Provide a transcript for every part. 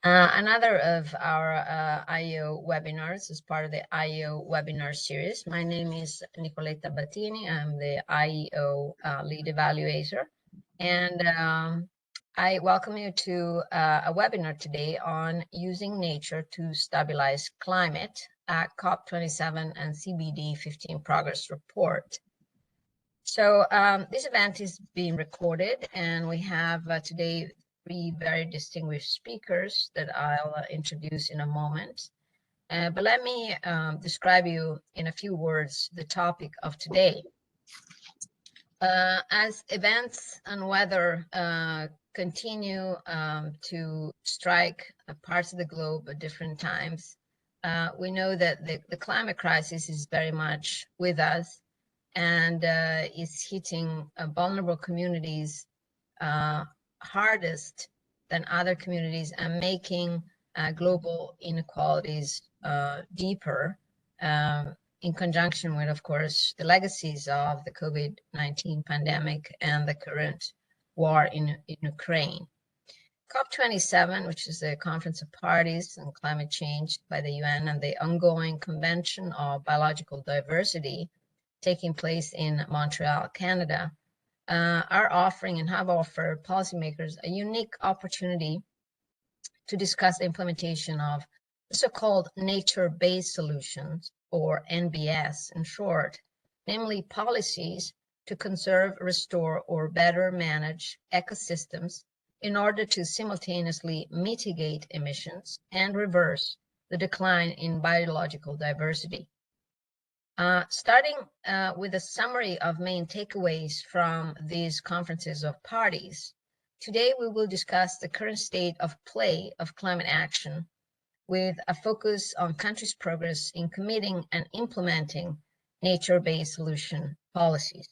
Another of our IEO webinars is part of the IEO webinar series. My name is Nicoletta Batini. I'm the IEO lead evaluator. And I welcome you to a webinar today on using nature to stabilize climate at COP27 and CBD15 progress report. So this event is being recorded, and we have today three very distinguished speakers that I'll introduce in a moment. But let me describe you in a few words the topic of today. As events and weather continue to strike parts of the globe at different times, we know that the climate crisis is very much with us and is hitting vulnerable communities hardest than other communities and making global inequalities deeper in conjunction with, of course, the legacies of the COVID-19 pandemic and the current war in Ukraine. COP27, which is the Conference of Parties on Climate Change by the UN, and the ongoing Convention of Biological Diversity taking place in Montreal, Canada, are offering and have offered policymakers a unique opportunity to discuss the implementation of the so-called nature-based solutions, or NBS in short, namely policies to conserve, restore, or better manage ecosystems in order to simultaneously mitigate emissions and reverse the decline in biological diversity. Starting with a summary of main takeaways from these conferences of parties, today we will discuss the current state of play of climate action with a focus on countries' progress in committing and implementing nature-based solution policies.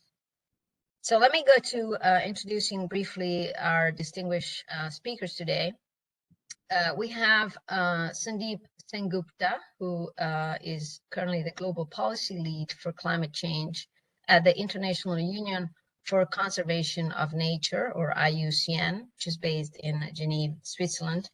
So let me go to introducing briefly our distinguished speakers today. We have Sandeep Sengupta, who is currently the Global Policy Lead for Climate Change at the International Union for Conservation of Nature, or IUCN, which is based in Geneva, Switzerland.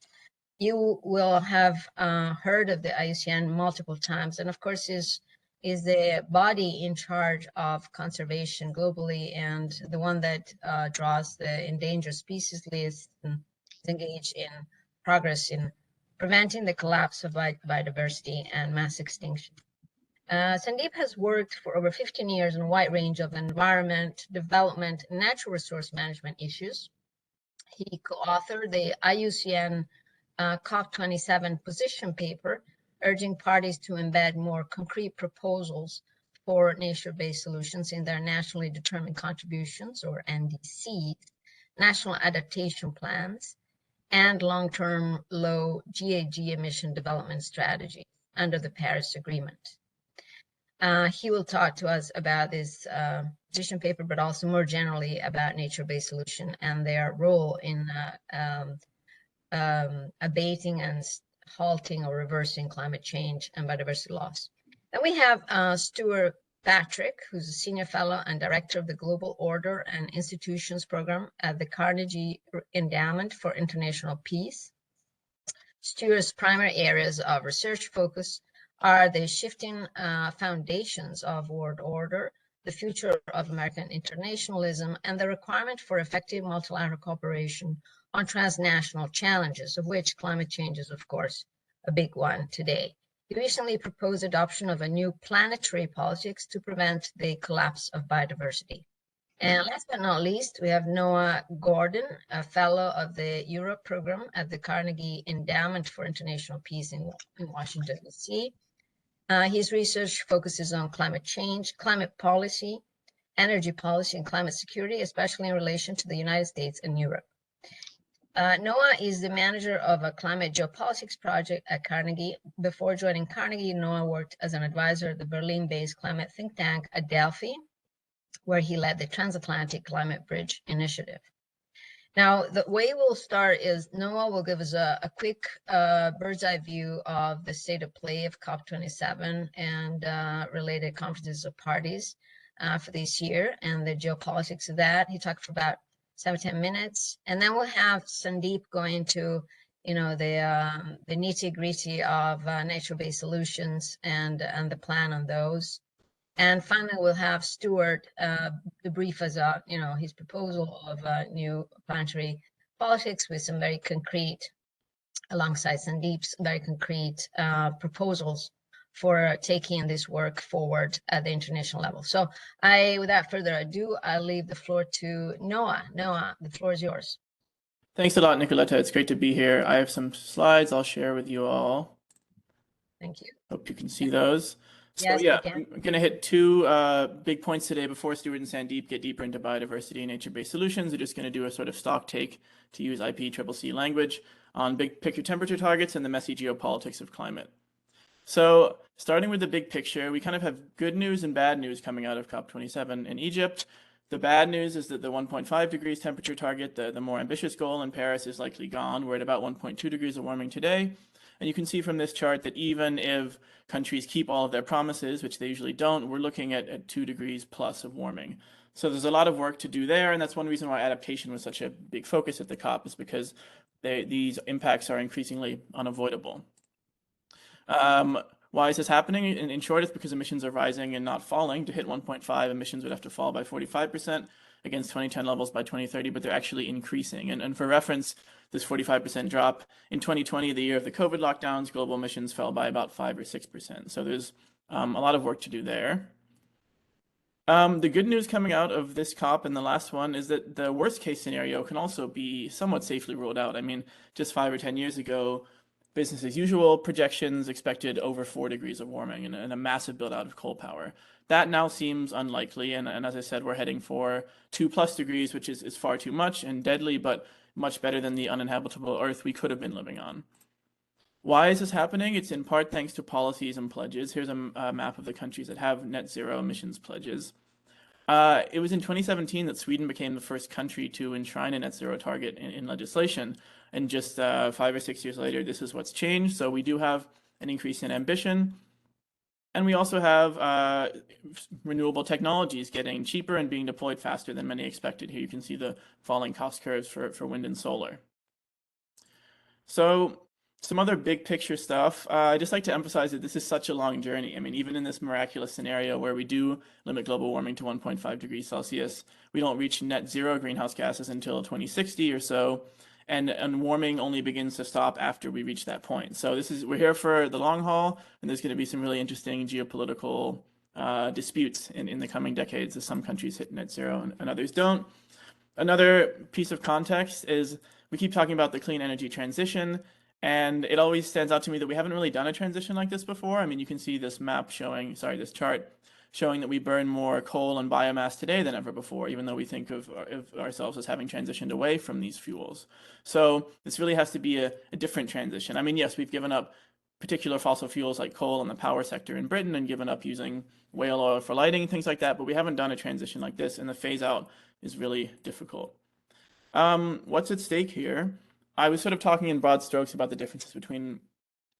You will have heard of the IUCN multiple times, and of course is the body in charge of conservation globally and the one that draws the endangered species list and is engaged in progress in preventing the collapse of biodiversity and mass extinction. Sandeep has worked for over 15 years on a wide range of environment, development, and natural resource management issues. He co-authored the IUCN COP27 position paper, urging parties to embed more concrete proposals for nature-based solutions in their nationally determined contributions, or NDCs, national adaptation plans, and long-term low GHG emission development strategies under the Paris Agreement. He will talk to us about this position paper, but also more generally about nature-based solution and their role in abating and halting or reversing climate change and biodiversity loss. Then we have Stewart Patrick, who's a senior fellow and director of the Global Order and Institutions Program at the Carnegie Endowment for International Peace. Stewart's primary areas of research focus are the shifting foundations of world order, the future of American internationalism, and the requirement for effective multilateral cooperation on transnational challenges, of which climate change is, of course, a big one today. He recently proposed adoption of a new planetary politics to prevent the collapse of biodiversity. And last but not least, we have Noah Gordon, a fellow of the Europe program at the Carnegie Endowment for International Peace in Washington, D.C. His research focuses on climate change, climate policy, energy policy, and climate security, especially in relation to the United States and Europe. Noah is the manager of a climate geopolitics project at Carnegie. Before joining Carnegie, Noah worked as an advisor at the Berlin-based climate think tank at Delphi, where he led the Transatlantic Climate Bridge Initiative. Now, the way we'll start is Noah will give us a quick bird's eye view of the state of play of COP27 and related conferences of parties for this year and the geopolitics of that. He talked for about 7-10 minutes, and then we'll have Sandeep go into the nitty-gritty of nature-based solutions and the plan on those. And finally, we'll have Stewart debrief us his proposal of new planetary politics with some very concrete, alongside Sandeep's very concrete proposals for taking this work forward at the international level. So without further ado, I'll leave the floor to Noah. Noah, the floor is yours. Thanks a lot, Nicoletta. It's great to be here. I have some slides I'll share with you all. Thank you. Hope you can see those. So Yes, yeah, we can. I'm going to hit two big points today before Stewart and Sandeep get deeper into biodiversity and nature-based solutions. We're just going to do a sort of stock take, to use IPCC language, on big picture temperature targets and the messy geopolitics of climate. So starting with the big picture, we kind of have good news and bad news coming out of COP27 in Egypt. The bad news is that the 1.5 degrees temperature target, the more ambitious goal in Paris, is likely gone. We're at about 1.2 degrees of warming today. And you can see from this chart that even if countries keep all of their promises, which they usually don't, we're looking at 2 degrees plus of warming. So there's a lot of work to do there, and that's one reason why adaptation was such a big focus at the COP, is because these impacts are increasingly unavoidable. Why is this happening? In short, it's because emissions are rising and not falling. To hit 1.5, emissions would have to fall by 45% against 2010 levels by 2030, but they're actually increasing. And for reference, this 45% drop in 2020, the year of the COVID lockdowns, global emissions fell by about 5 or 6%. So there's a lot of work to do there. The good news coming out of this COP and the last one is that the worst case scenario can also be somewhat safely ruled out. I mean, just 5 or 10 years ago, business as usual projections expected over 4 degrees of warming and a massive build out of coal power. That now seems unlikely, and as I said, we're heading for 2+ degrees, which is far too much and deadly, but much better than the uninhabitable Earth we could have been living on. Why is this happening? It's in part thanks to policies and pledges. Here's a map of the countries that have net zero emissions pledges. It was in 2017 that Sweden became the first country to enshrine a net zero target in legislation. And just 5 or 6 years later, this is what's changed. So we do have an increase in ambition. And we also have renewable technologies getting cheaper and being deployed faster than many expected. Here you can see the falling cost curves for wind and solar. So some other big picture stuff. I just like to emphasize that this is such a long journey. I mean, even in this miraculous scenario where we do limit global warming to 1.5 degrees Celsius, we don't reach net zero greenhouse gases until 2060 or so. And warming only begins to stop after we reach that point. So we're here for the long haul, and there's going to be some really interesting geopolitical disputes in the coming decades as some countries hit net zero and others don't. Another piece of context is we keep talking about the clean energy transition, and it always stands out to me that we haven't really done a transition like this before. I mean, you can see this this chart showing that we burn more coal and biomass today than ever before, even though we think of ourselves as having transitioned away from these fuels. So this really has to be a different transition. I mean, yes, we've given up particular fossil fuels like coal in the power sector in Britain and given up using whale oil for lighting and things like that, but we haven't done a transition like this, and the phase out is really difficult. What's at stake here? I was sort of talking in broad strokes about the differences between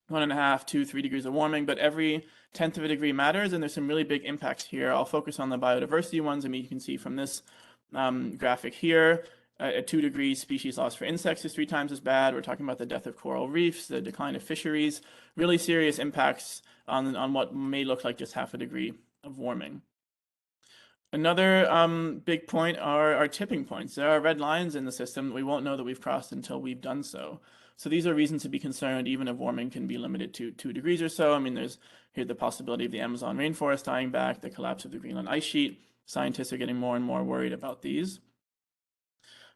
1.5, 2, 3 degrees of warming, but every 1/10 of a degree matters, and there's some really big impacts here. I'll focus on the biodiversity ones. I mean, you can see from this graphic here, at 2 degrees, species loss for insects is 3 times as bad. We're talking about the death of coral reefs, the decline of fisheries, really serious impacts on what may look like just 1/2 degree of warming. Another big point are tipping points. There are red lines in the system that we won't know that we've crossed until we've done so. So these are reasons to be concerned, even if warming can be limited to 2 degrees or so. I mean, there's here the possibility of the Amazon rainforest dying back, the collapse of the Greenland ice sheet. Scientists are getting more and more worried about these.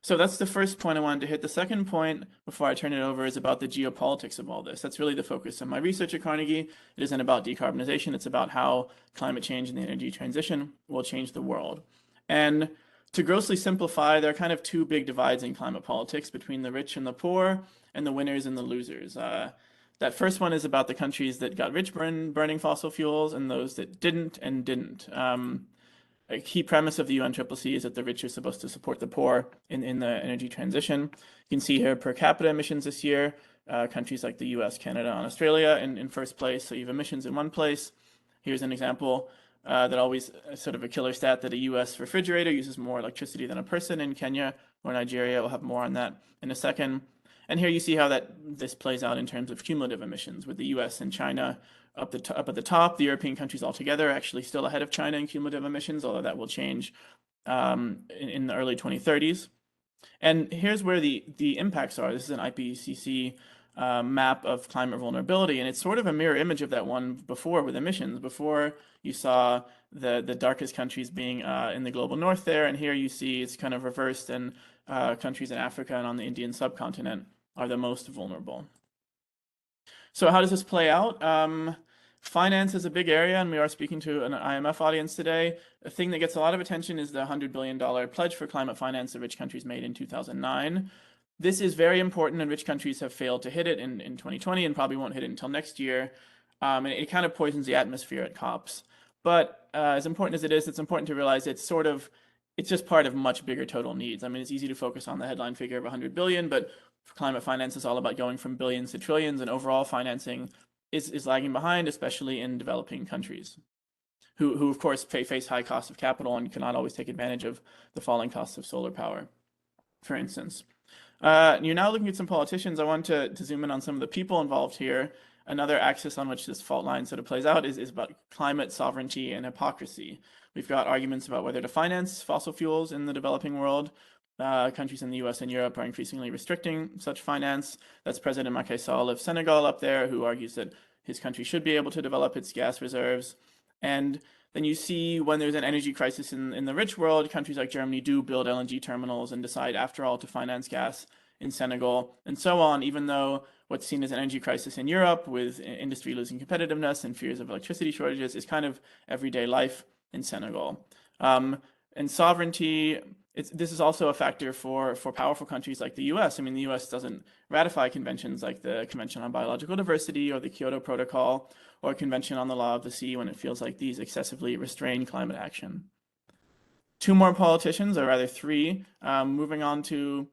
So that's the first point I wanted to hit. The second point, before I turn it over, is about the geopolitics of all this. That's really the focus of my research at Carnegie. It isn't about decarbonization. It's about how climate change and the energy transition will change the world. And to grossly simplify, there are kind of 2 big divides in climate politics between the rich and the poor, and the winners and the losers. That first one is about the countries that got rich burning fossil fuels and those that didn't and didn't. A key premise of the UNCCC is that the rich are supposed to support the poor in the energy transition. You can see here per capita emissions this year, countries like the US, Canada, and Australia in first place. So you have emissions in one place. Here's an example that always sort of a killer stat, that a US refrigerator uses more electricity than a person in Kenya or Nigeria. We'll have more on that in a second. And here you see how this plays out in terms of cumulative emissions, with the US and China up at the top. The European countries altogether are actually still ahead of China in cumulative emissions, although that will change in the early 2030s. And here's where the impacts are. This is an IPCC map of climate vulnerability, and it's sort of a mirror image of that one before with emissions. Before, you saw the darkest countries being in the global north there, and here you see it's kind of reversed, and countries in Africa and on the Indian subcontinent are the most vulnerable. So how does this play out? Finance is a big area, and we are speaking to an IMF audience today. A thing that gets a lot of attention is the $100 billion pledge for climate finance that rich countries made in 2009. This is very important, and rich countries have failed to hit it in 2020 and probably won't hit it until next year. And it kind of poisons the atmosphere at COPs. But as important as it is, it's important to realize it's just part of much bigger total needs. I mean, it's easy to focus on the headline figure of 100 billion, but climate finance is all about going from billions to trillions, and overall financing is lagging behind, especially in developing countries, who of course face high costs of capital and cannot always take advantage of the falling costs of solar power, for instance. You're now looking at some politicians. I want to zoom in on some of the people involved here. Another axis on which this fault line sort of plays out is about climate sovereignty and hypocrisy. We've got arguments about whether to finance fossil fuels in the developing world. Countries in the US and Europe are increasingly restricting such finance. That's President Macky Sall of Senegal up there, who argues that his country should be able to develop its gas reserves. And then you see when there's an energy crisis in the rich world, countries like Germany do build LNG terminals and decide, after all, to finance gas in Senegal, and so on, even though what's seen as an energy crisis in Europe, with industry losing competitiveness and fears of electricity shortages, is kind of everyday life in Senegal. And sovereignty, this is also a factor for powerful countries like the US. I mean, the US doesn't ratify conventions like the Convention on Biological Diversity or the Kyoto Protocol or Convention on the Law of the Sea when it feels like these excessively restrain climate action. Two more politicians, or rather three, moving on to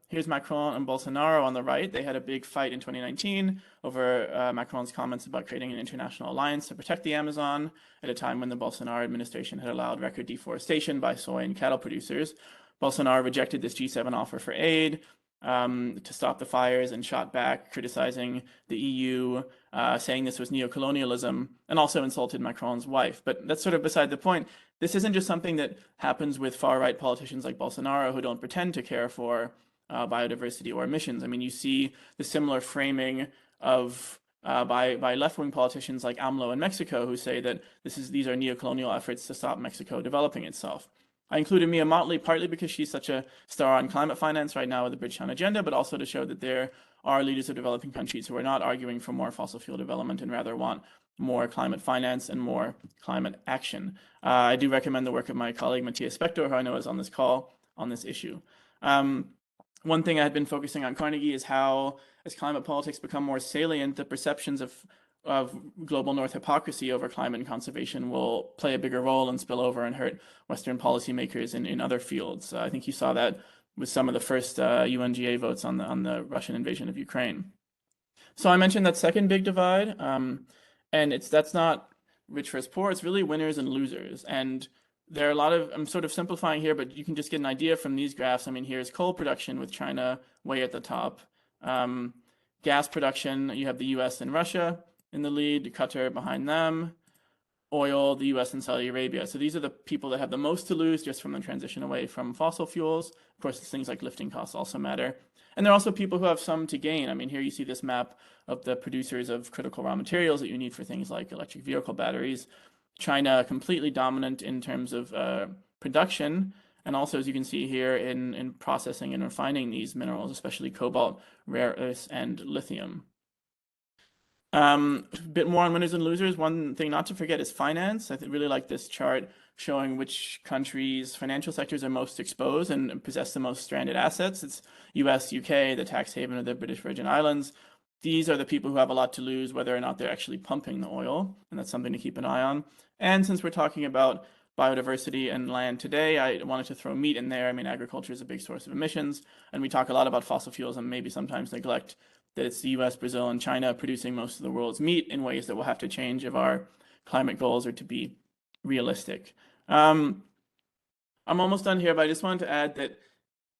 here's Macron and Bolsonaro on the right. They had a big fight in 2019 over Macron's comments about creating an international alliance to protect the Amazon at a time when the Bolsonaro administration had allowed record deforestation by soy and cattle producers. Bolsonaro rejected this G7 offer for aid to stop the fires and shot back, criticizing the EU, saying this was neocolonialism, and also insulted Macron's wife. But that's sort of beside the point. This isn't just something that happens with far-right politicians like Bolsonaro, who don't pretend to care for biodiversity or emissions. I mean, you see the similar framing of by left-wing politicians like AMLO in Mexico, who say that these are neocolonial efforts to stop Mexico developing itself. I included Mia Mottley partly because she's such a star on climate finance right now with the Bridgetown Agenda, but also to show that there are leaders of developing countries who are not arguing for more fossil fuel development and rather want more climate finance and more climate action. I do recommend the work of my colleague Matthias Spector, who I know is on this call on this issue. One thing I had been focusing on Carnegie is how, as climate politics become more salient, the perceptions of global north hypocrisy over climate and conservation will play a bigger role and spill over and hurt Western policymakers in other fields. I think you saw that with some of the first UNGA votes on the Russian invasion of Ukraine. So I mentioned that second big divide, and that's not rich versus poor. It's really winners and losers. And there are a lot of, I'm sort of simplifying here, but you can just get an idea from these graphs. I mean, here's coal production with China way at the top. Gas production, you have the US and Russia in the lead, Qatar behind them. Oil, the US and Saudi Arabia. So these are the people that have the most to lose just from the transition away from fossil fuels. Of course, things like lifting costs also matter. And there are also people who have some to gain. I mean, here you see this map of the producers of critical raw materials that you need for things like electric vehicle batteries. China completely dominant in terms of production, and also, as you can see here, in processing and refining these minerals, especially cobalt, rare earths, and lithium. A bit more on winners and losers. One thing not to forget is finance. I really like this chart showing which countries' financial sectors are most exposed and possess the most stranded assets. It's US, UK, the tax haven of the British Virgin Islands. These are the people who have a lot to lose, whether or not they're actually pumping the oil, and that's something to keep an eye on. And since we're talking about biodiversity and land today, I wanted to throw meat in there. I mean, agriculture is a big source of emissions, and we talk a lot about fossil fuels and maybe sometimes neglect that it's the US, Brazil, and China producing most of the world's meat in ways that will have to change if our climate goals are to be realistic. I'm almost done here, but I just wanted to add that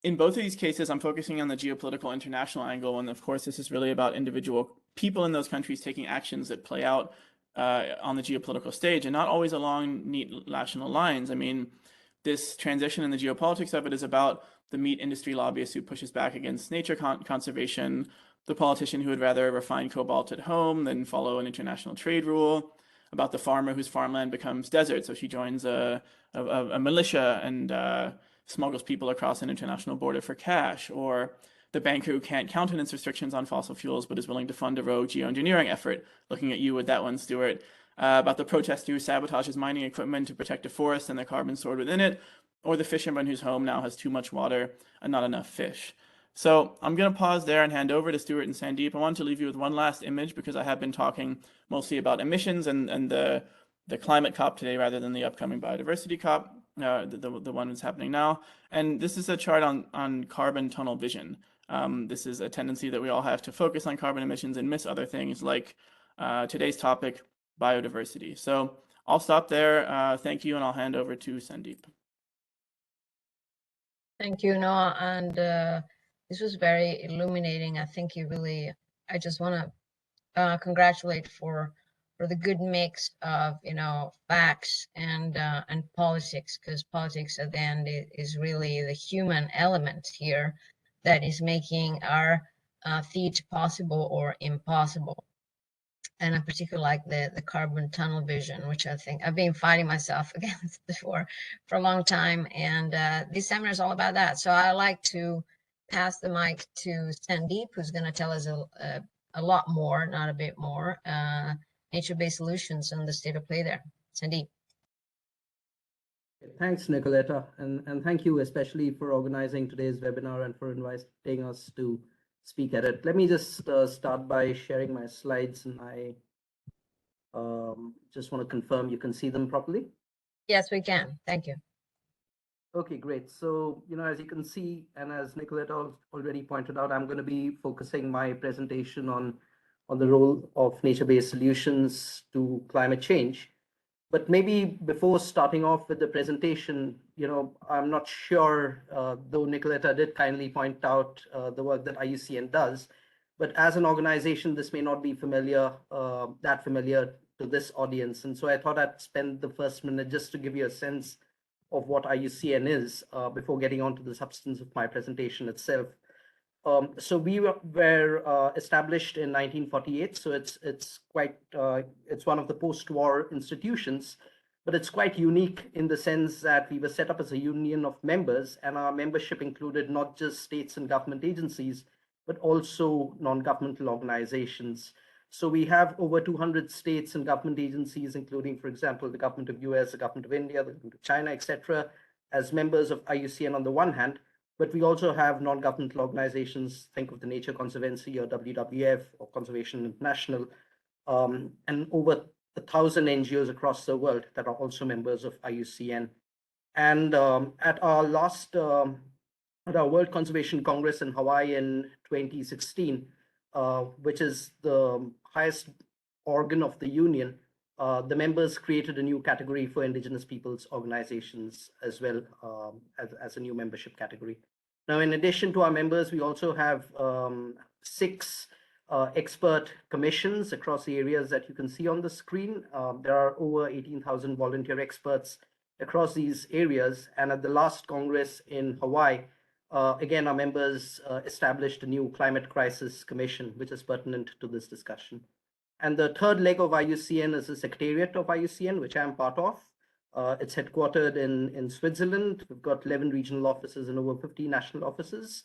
in both of these cases, I'm focusing on the geopolitical international angle, and of course, this is really about individual people in those countries taking actions that play out on the geopolitical stage, and not always along neat national lines. I mean, this transition in the geopolitics of it is about the meat industry lobbyist who pushes back against nature conservation, the politician who would rather refine cobalt at home than follow an international trade rule, about the farmer whose farmland becomes desert, so she joins a militia and smuggles people across an international border for cash, or the banker who can't countenance restrictions on fossil fuels but is willing to fund a rogue geoengineering effort. Looking at you with that one, Stewart. About the protester who sabotages mining equipment to protect a forest and the carbon stored within it, or the fisherman whose home now has too much water and not enough fish. So I'm going to pause there and hand over to Stewart and Sandeep. I want to leave you with one last image because I have been talking mostly about emissions and the climate COP today rather than the upcoming biodiversity COP, the one that's happening now. And this is a chart on carbon tunnel vision. This is a tendency that we all have to focus on carbon emissions and miss other things like today's topic, biodiversity. So I'll stop there. Thank you, and I'll hand over to Sandeep. Thank you, Noah. And this was very illuminating. I think I just want to congratulate for the good mix of, facts and politics, because politics at the end is really the human element here that is making our feat possible or impossible. And I particularly like the carbon tunnel vision, which I think I've been fighting myself against for a long time. And this seminar is all about that. So I like to pass the mic to Sandeep, who's going to tell us a lot more, not a bit more, nature-based solutions and the state of play there. Sandeep. Thanks, Nicoletta, and thank you especially for organizing today's webinar and for inviting us to speak at it. Let me just start by sharing my slides, and I just want to confirm you can see them properly. Yes, we can. Thank you. Okay, great. So, as you can see, and as Nicoletta already pointed out, I'm going to be focusing my presentation on the role of nature-based solutions to climate change. But maybe before starting off with the presentation, I'm not sure, though Nicoletta did kindly point out the work that IUCN does, but as an organization, this may not be that familiar to this audience. And so I thought I'd spend the first minute just to give you a sense of what IUCN is before getting on to the substance of my presentation itself. So we were established in 1948. So it's one of the post-war institutions, but it's quite unique in the sense that we were set up as a union of members, and our membership included not just states and government agencies, but also non-governmental organizations. So we have over 200 states and government agencies, including, for example, the government of US, the government of India, the government of China, etc., as members of IUCN on the one hand. But we also have non-governmental organizations, think of the Nature Conservancy or WWF or Conservation International, and over 1,000 NGOs across the world that are also members of IUCN. And at our World Conservation Congress in Hawaii in 2016, which is the highest organ of the union, the members created a new category for Indigenous peoples organizations as well, as a new membership category. Now, in addition to our members, we also have 6 expert commissions across the areas that you can see on the screen. There are over 18,000 volunteer experts across these areas. And at the last Congress in Hawaii, again, our members established a new Climate Crisis Commission, which is pertinent to this discussion. And the third leg of IUCN is the Secretariat of IUCN, which I'm part of. It's headquartered in Switzerland. We've got 11 regional offices and over 50 national offices.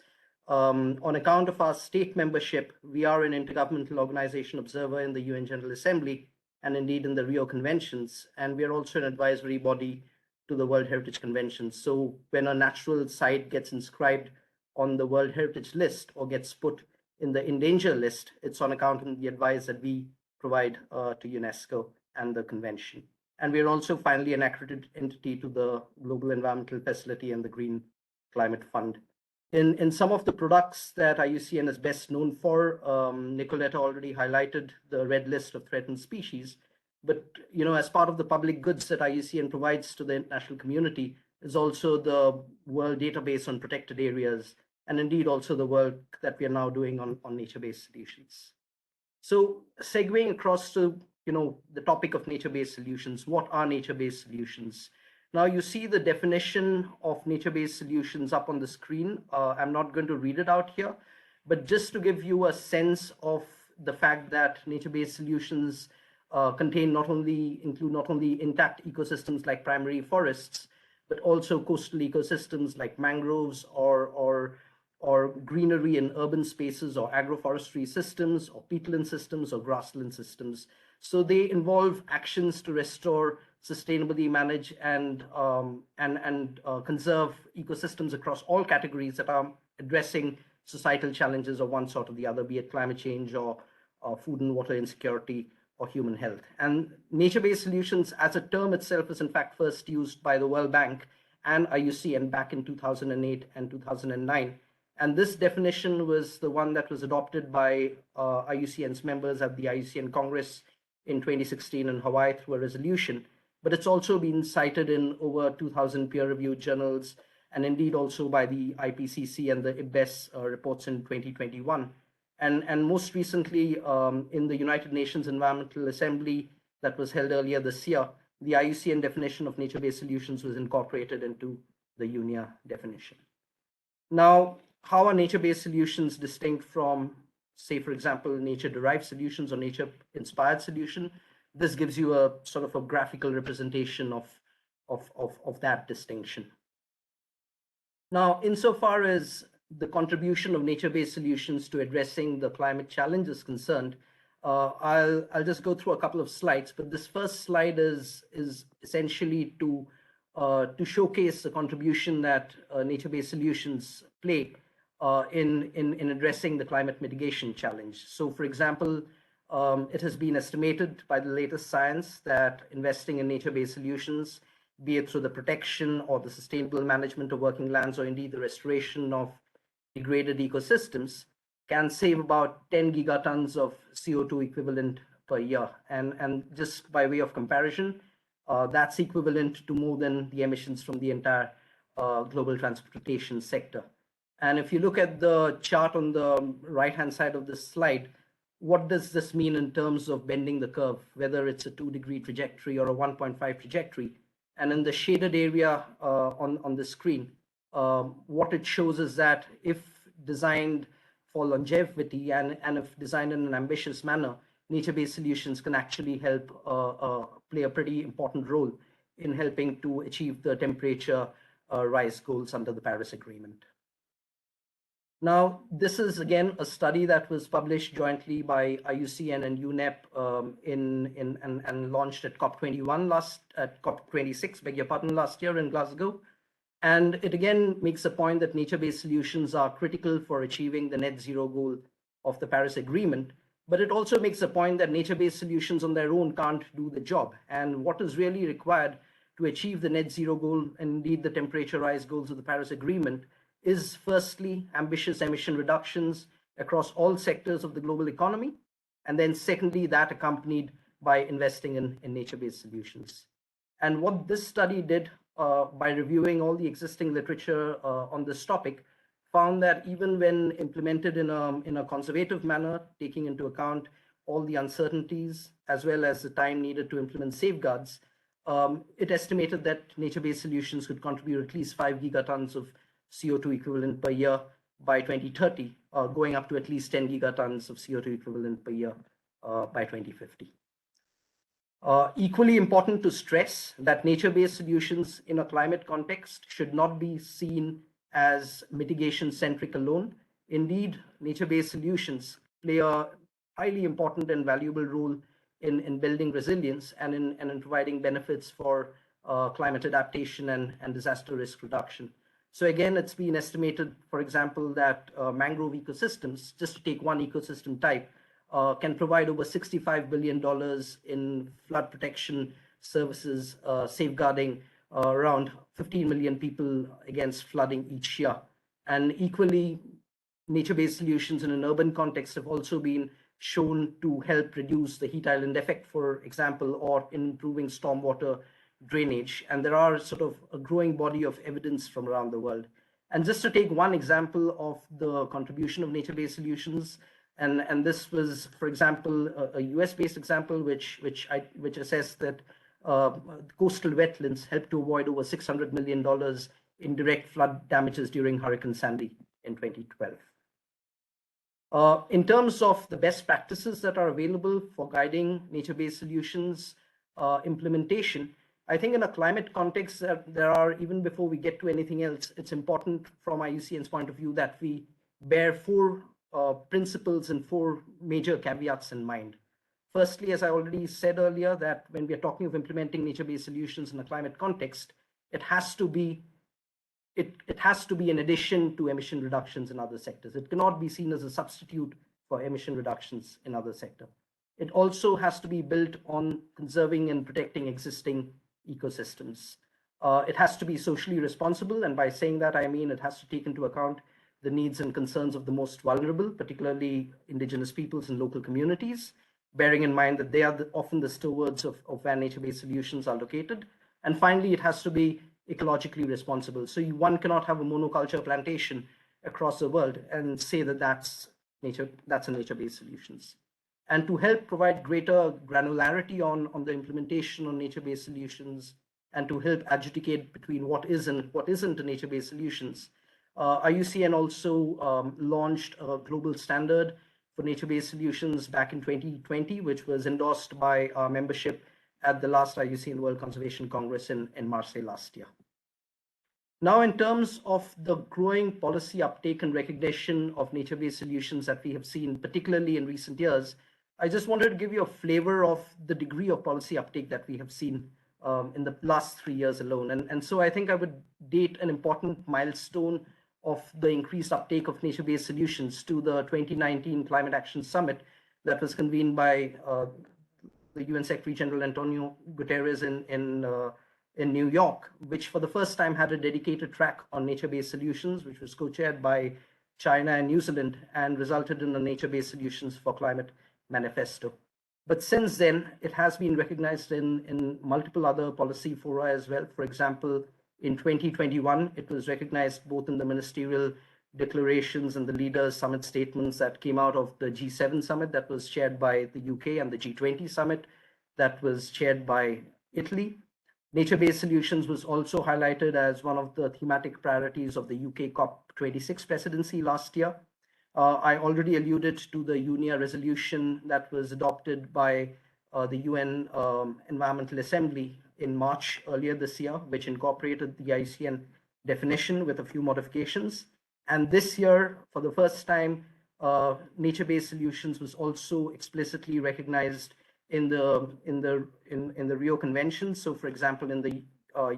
On account of our state membership, we are an intergovernmental organization observer in the UN General Assembly and indeed in the Rio Conventions. And we are also an advisory body to the World Heritage Convention. So when a natural site gets inscribed on the World Heritage List or gets put in the endangered list, it's on account of the advice that we provide to UNESCO and the convention. And we're also finally an accredited entity to the Global Environmental Facility and the Green Climate Fund. In some of the products that IUCN is best known for, Nicoletta already highlighted the red list of threatened species. But as part of the public goods that IUCN provides to the international community, is also the World Database on Protected Areas, and indeed also the work that we are now doing on nature-based solutions. So segueing across to the topic of nature-based solutions, what are nature-based solutions? Now you see the definition of nature-based solutions up on the screen. I'm not going to read it out here, but just to give you a sense of the fact that nature-based solutions include not only intact ecosystems like primary forests, but also coastal ecosystems like mangroves or greenery in urban spaces or agroforestry systems or peatland systems or grassland systems. So they involve actions to restore, sustainably manage, and conserve ecosystems across all categories that are addressing societal challenges of one sort or the other, be it climate change or food and water insecurity or human health. And nature-based solutions as a term itself is in fact first used by the World Bank and IUCN back in 2008 and 2009. And this definition was the one that was adopted by IUCN's members at the IUCN Congress in 2016 in Hawaii through a resolution. But it's also been cited in over 2,000 peer-reviewed journals, and indeed also by the IPCC and the IPBES reports in 2021. And most recently, in the United Nations Environmental Assembly that was held earlier this year, the IUCN definition of nature-based solutions was incorporated into the UNIA definition. Now, how are nature-based solutions distinct from, say, for example, nature-derived solutions or nature-inspired solution? This gives you a sort of a graphical representation of that distinction. Now, insofar as the contribution of nature-based solutions to addressing the climate challenge is concerned, I'll just go through a couple of slides, but this first slide is essentially to showcase the contribution that nature-based solutions play in addressing the climate mitigation challenge. So, for example, it has been estimated by the latest science that investing in nature-based solutions, be it through the protection or the sustainable management of working lands, or indeed the restoration of degraded ecosystems, can save about 10 gigatons of CO2 equivalent per year. And just by way of comparison, that's equivalent to more than the emissions from the entire global transportation sector. And if you look at the chart on the right-hand side of this slide, what does this mean in terms of bending the curve, whether it's a 2-degree trajectory or a 1.5 trajectory? And in the shaded area on the screen, what it shows is that if designed for longevity and if designed in an ambitious manner, nature-based solutions can actually help play a pretty important role in helping to achieve the temperature rise goals under the Paris Agreement. Now, this is again a study that was published jointly by IUCN and UNEP and launched at COP26, beg your pardon, last year in Glasgow. And it again makes a point that nature-based solutions are critical for achieving the net zero goal of the Paris Agreement. But it also makes a point that nature-based solutions on their own can't do the job. And what is really required to achieve the net zero goal and indeed the temperature rise goals of the Paris Agreement is firstly ambitious emission reductions across all sectors of the global economy, and then secondly that accompanied by investing in nature-based solutions. And what this study did by reviewing all the existing literature on this topic found that even when implemented in a conservative manner, taking into account all the uncertainties as well as the time needed to implement safeguards, it estimated that nature-based solutions could contribute at least 5 gigatons of CO2 equivalent per year by 2030, going up to at least 10 gigatons of CO2 equivalent per year by 2050. Equally important to stress that nature-based solutions in a climate context should not be seen as mitigation-centric alone. Indeed, nature-based solutions play a highly important and valuable role in building resilience and in providing benefits for climate adaptation and disaster risk reduction. So again, it's been estimated, for example, that mangrove ecosystems, just to take one ecosystem type, can provide over $65 billion in flood protection services, safeguarding around 15 million people against flooding each year. And equally, nature-based solutions in an urban context have also been shown to help reduce the heat island effect, for example, or in improving stormwater drainage. And there are sort of a growing body of evidence from around the world. And just to take one example of the contribution of nature-based solutions, and this was, for example, a US-based example, which assessed that coastal wetlands helped to avoid over $600 million in direct flood damages during Hurricane Sandy in 2012. In terms of the best practices that are available for guiding nature-based solutions implementation, I think in a climate context, there are, even before we get to anything else, it's important from IUCN's point of view that we bear four principles and four major caveats in mind. Firstly, as I already said earlier, that when we are talking of implementing nature-based solutions in a climate context, it has to be in addition to emission reductions in other sectors. It cannot be seen as a substitute for emission reductions in other sectors. It also has to be built on conserving and protecting existing ecosystems. It has to be socially responsible, and by saying that, I mean it has to take into account the needs and concerns of the most vulnerable, particularly indigenous peoples and local communities, bearing in mind that they are often the stewards of where nature-based solutions are located. And finally, it has to be ecologically responsible. So one cannot have a monoculture plantation across the world and say that that's a nature-based solutions. And to help provide greater granularity on the implementation of nature-based solutions, and to help adjudicate between what is and what isn't a nature-based solutions, IUCN also launched a global standard for nature-based solutions back in 2020, which was endorsed by our membership at the last IUCN World Conservation Congress in Marseille last year. Now, in terms of the growing policy uptake and recognition of nature-based solutions that we have seen, particularly in recent years, I just wanted to give you a flavor of the degree of policy uptake that we have seen in the last 3 years alone. And so I think I would date an important milestone of the increased uptake of nature-based solutions to the 2019 Climate Action Summit that was convened by the UN Secretary General Antonio Guterres in New York, which for the first time had a dedicated track on nature-based solutions, which was co-chaired by China and New Zealand and resulted in the Nature-Based Solutions for Climate Manifesto. But since then, it has been recognized in multiple other policy fora as well. For example, in 2021, it was recognized both in the ministerial declarations and the leaders' summit statements that came out of the G7 summit that was chaired by the UK and the G20 summit that was chaired by Italy. Nature-based solutions was also highlighted as one of the thematic priorities of the UK COP26 presidency last year. I already alluded to the UNIA resolution that was adopted by the UN Environmental Assembly in March earlier this year, which incorporated the IUCN definition with a few modifications. And this year, for the first time, nature-based solutions was also explicitly recognized in the Rio Convention. So, for example, in the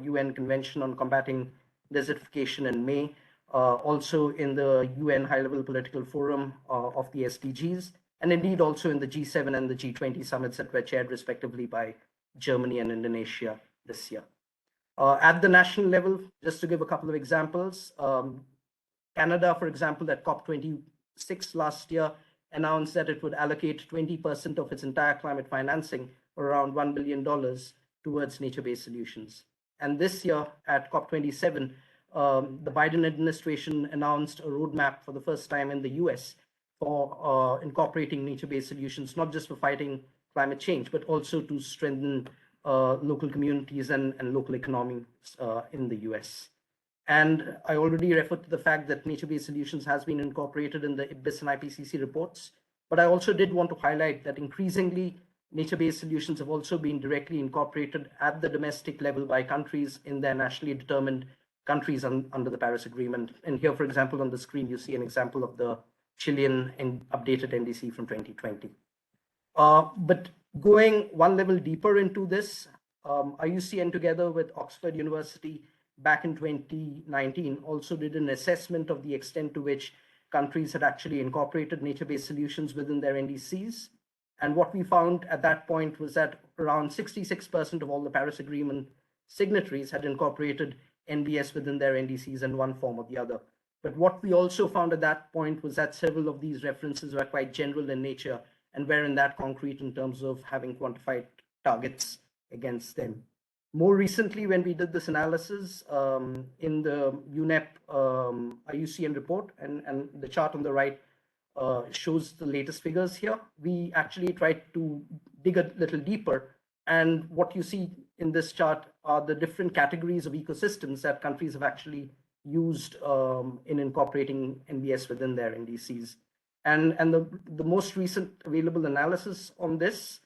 UN Convention on Combating Desertification in May, also in the UN High-Level Political Forum of the SDGs, and indeed also in the G7 and the G20 summits that were chaired respectively by Germany and Indonesia this year. At the national level, just to give a couple of examples, Canada, for example, at COP26 last year, announced that it would allocate 20% of its entire climate financing, or around $1 billion, towards nature-based solutions. And this year at COP27, the Biden administration announced a roadmap for the first time in the US for incorporating nature-based solutions, not just for fighting climate change, but also to strengthen local communities and local economies in the US. And I already referred to the fact that nature-based solutions has been incorporated in the IPBES and IPCC reports, but I also did want to highlight that increasingly nature-based solutions have also been directly incorporated at the domestic level by countries in their nationally determined countries under the Paris Agreement. And here, for example, on the screen, you see an example of the Chilean updated NDC from 2020. But going one level deeper into this, IUCN together with Oxford University back in 2019 also did an assessment of the extent to which countries had actually incorporated nature-based solutions within their NDCs. And what we found at that point was that around 66% of all the Paris Agreement signatories had incorporated NBS within their NDCs in one form or the other. But what we also found at that point was that several of these references were quite general in nature and weren't that concrete in terms of having quantified targets against them. More recently, when we did this analysis in the UNEP IUCN report, and the chart on the right shows the latest figures here, we actually tried to dig a little deeper. And what you see in this chart are the different categories of ecosystems that countries have actually used in incorporating NBS within their NDCs. And the most recent available analysis on this,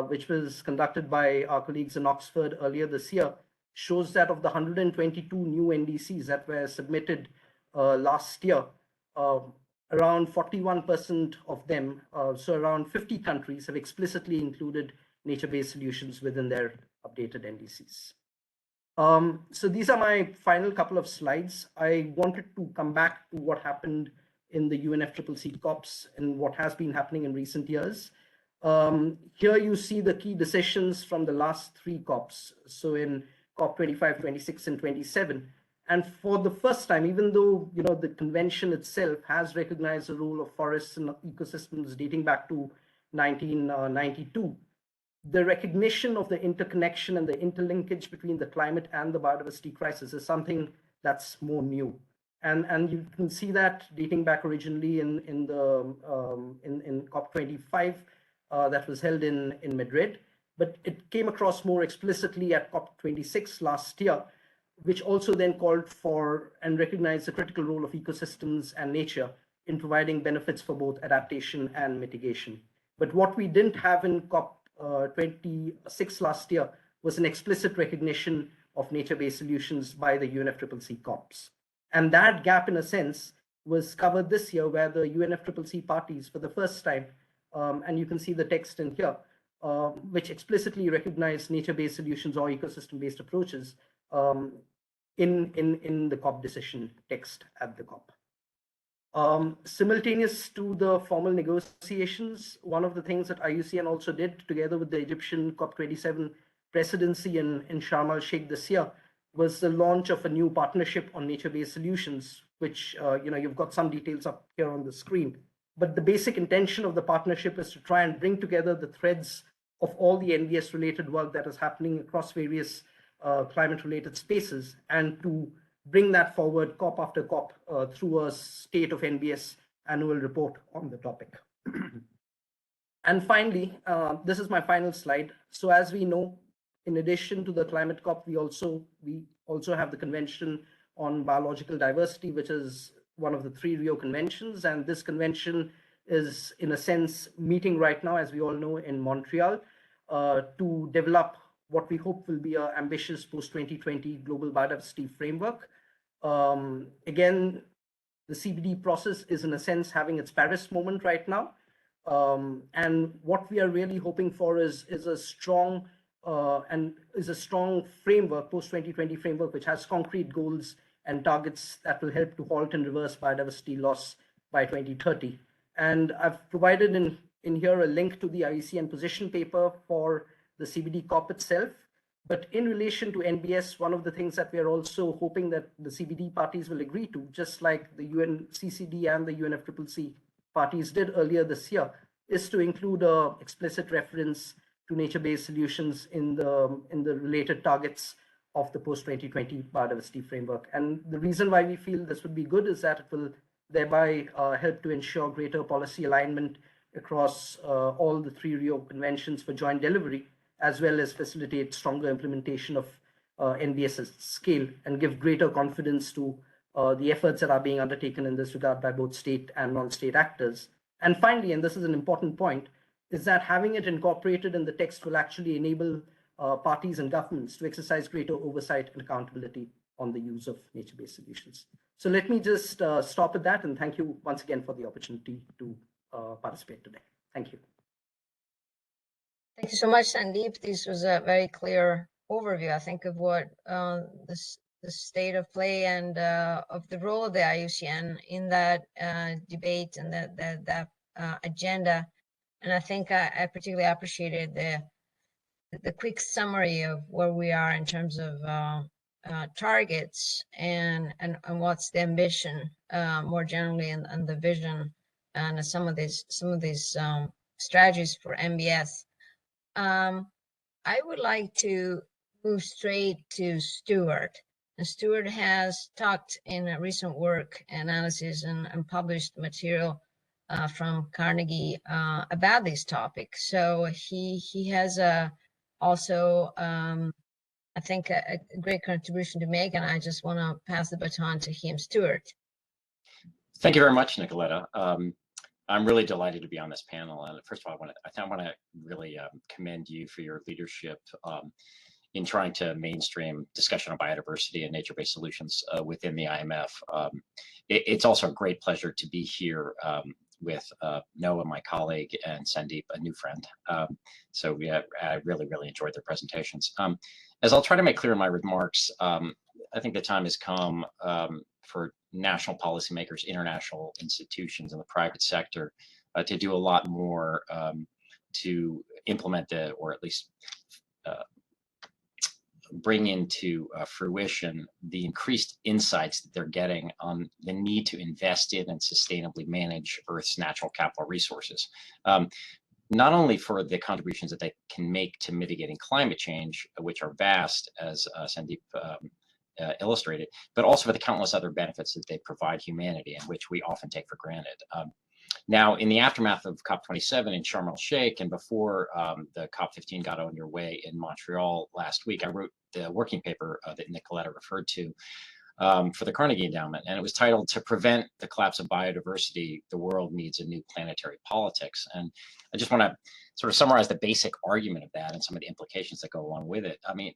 which was conducted by our colleagues in Oxford earlier this year, shows that of the 122 new NDCs that were submitted last year, around 41% of them, so around 50 countries, have explicitly included nature-based solutions within their updated NDCs. So these are my final couple of slides. I wanted to come back to what happened in the UNFCCC COPs and what has been happening in recent years. Here you see the key decisions from the last 3 COPs. So in COP25, 26, and 27. And for the first time, even though the convention itself has recognized the role of forests and ecosystems dating back to 1992, the recognition of the interconnection and the interlinkage between the climate and the biodiversity crisis is something that's more new. And you can see that dating back originally in COP25 that was held in Madrid, but it came across more explicitly at COP26 last year, which also then called for and recognized the critical role of ecosystems and nature in providing benefits for both adaptation and mitigation. But what we didn't have in COP26 last year was an explicit recognition of nature-based solutions by the UNFCCC COPs. And that gap, in a sense, was covered this year, where the UNFCCC parties, for the first time, and you can see the text in here, which explicitly recognize nature-based solutions or ecosystem-based approaches in the COP decision text at the COP. Simultaneous to the formal negotiations, one of the things that IUCN also did together with the Egyptian COP27 presidency in Sharm el-Sheikh this year was the launch of a new partnership on nature-based solutions, which you've got some details up here on the screen. But the basic intention of the partnership is to try and bring together the threads of all the NBS-related work that is happening across various climate-related spaces, and to bring that forward COP after COP through a State of NBS annual report on the topic. And finally, this is my final slide. So as we know, in addition to the climate COP, we also have the Convention on Biological Diversity, which is one of the 3 Rio conventions. And this convention is, in a sense, meeting right now, as we all know, in Montreal to develop what we hope will be an ambitious post-2020 global biodiversity framework. Again, the CBD process is, in a sense, having its Paris moment right now. And what we are really hoping for is a strong framework, post-2020 framework, which has concrete goals and targets that will help to halt and reverse biodiversity loss by 2030. And I've provided in here a link to the IUCN position paper for the CBD COP itself. But in relation to NBS, one of the things that we are also hoping that the CBD parties will agree to, just like the UNCCD and the UNFCCC parties did earlier this year, is to include an explicit reference to nature-based solutions in the related targets of the post-2020 biodiversity framework. And the reason why we feel this would be good is that it will thereby help to ensure greater policy alignment across all the 3 Rio conventions for joint delivery, as well as facilitate stronger implementation of NBS at scale and give greater confidence to the efforts that are being undertaken in this regard by both state and non-state actors. And finally, and this is an important point, is that having it incorporated in the text will actually enable parties and governments to exercise greater oversight and accountability on the use of nature-based solutions. So let me just stop at that, and thank you once again for the opportunity to participate today. Thank you. Thank you so much, Sandeep. This was a very clear overview, I think, of what the state of play and of the role of the IUCN in that debate and that agenda. And I think I particularly appreciated the quick summary of where we are in terms of targets and what's the ambition more generally, and the vision and some of these strategies for NBS. I would like to move straight to Stewart. And Stewart has talked in a recent work analysis and published material from Carnegie about this topic. So he has also, I think, a great contribution to make, and I just want to pass the baton to him. Stewart. Thank you very much, Nicoletta. I'm really delighted to be on this panel. And first of all, I want to really commend you for your leadership in trying to mainstream discussion on biodiversity and nature-based solutions within the IMF. It's also a great pleasure to be here with Noah, my colleague, and Sandeep, a new friend. So I really, really enjoyed their presentations. As I'll try to make clear in my remarks, I think the time has come for national policymakers, international institutions, and the private sector to do a lot more to implement or at least bring into fruition the increased insights that they're getting on the need to invest in and sustainably manage Earth's natural capital resources. Not only for the contributions that they can make to mitigating climate change, which are vast, as Sandeep illustrated, but also for the countless other benefits that they provide humanity and which we often take for granted. Now, in the aftermath of COP27 in Sharm el-Sheikh and before the COP15 got underway in Montreal last week, I wrote the working paper that Nicoletta referred to for the Carnegie Endowment, and it was titled "To Prevent the Collapse of Biodiversity, the World Needs a New Planetary Politics." And I just want to sort of summarize the basic argument of that and some of the implications that go along with it. I mean,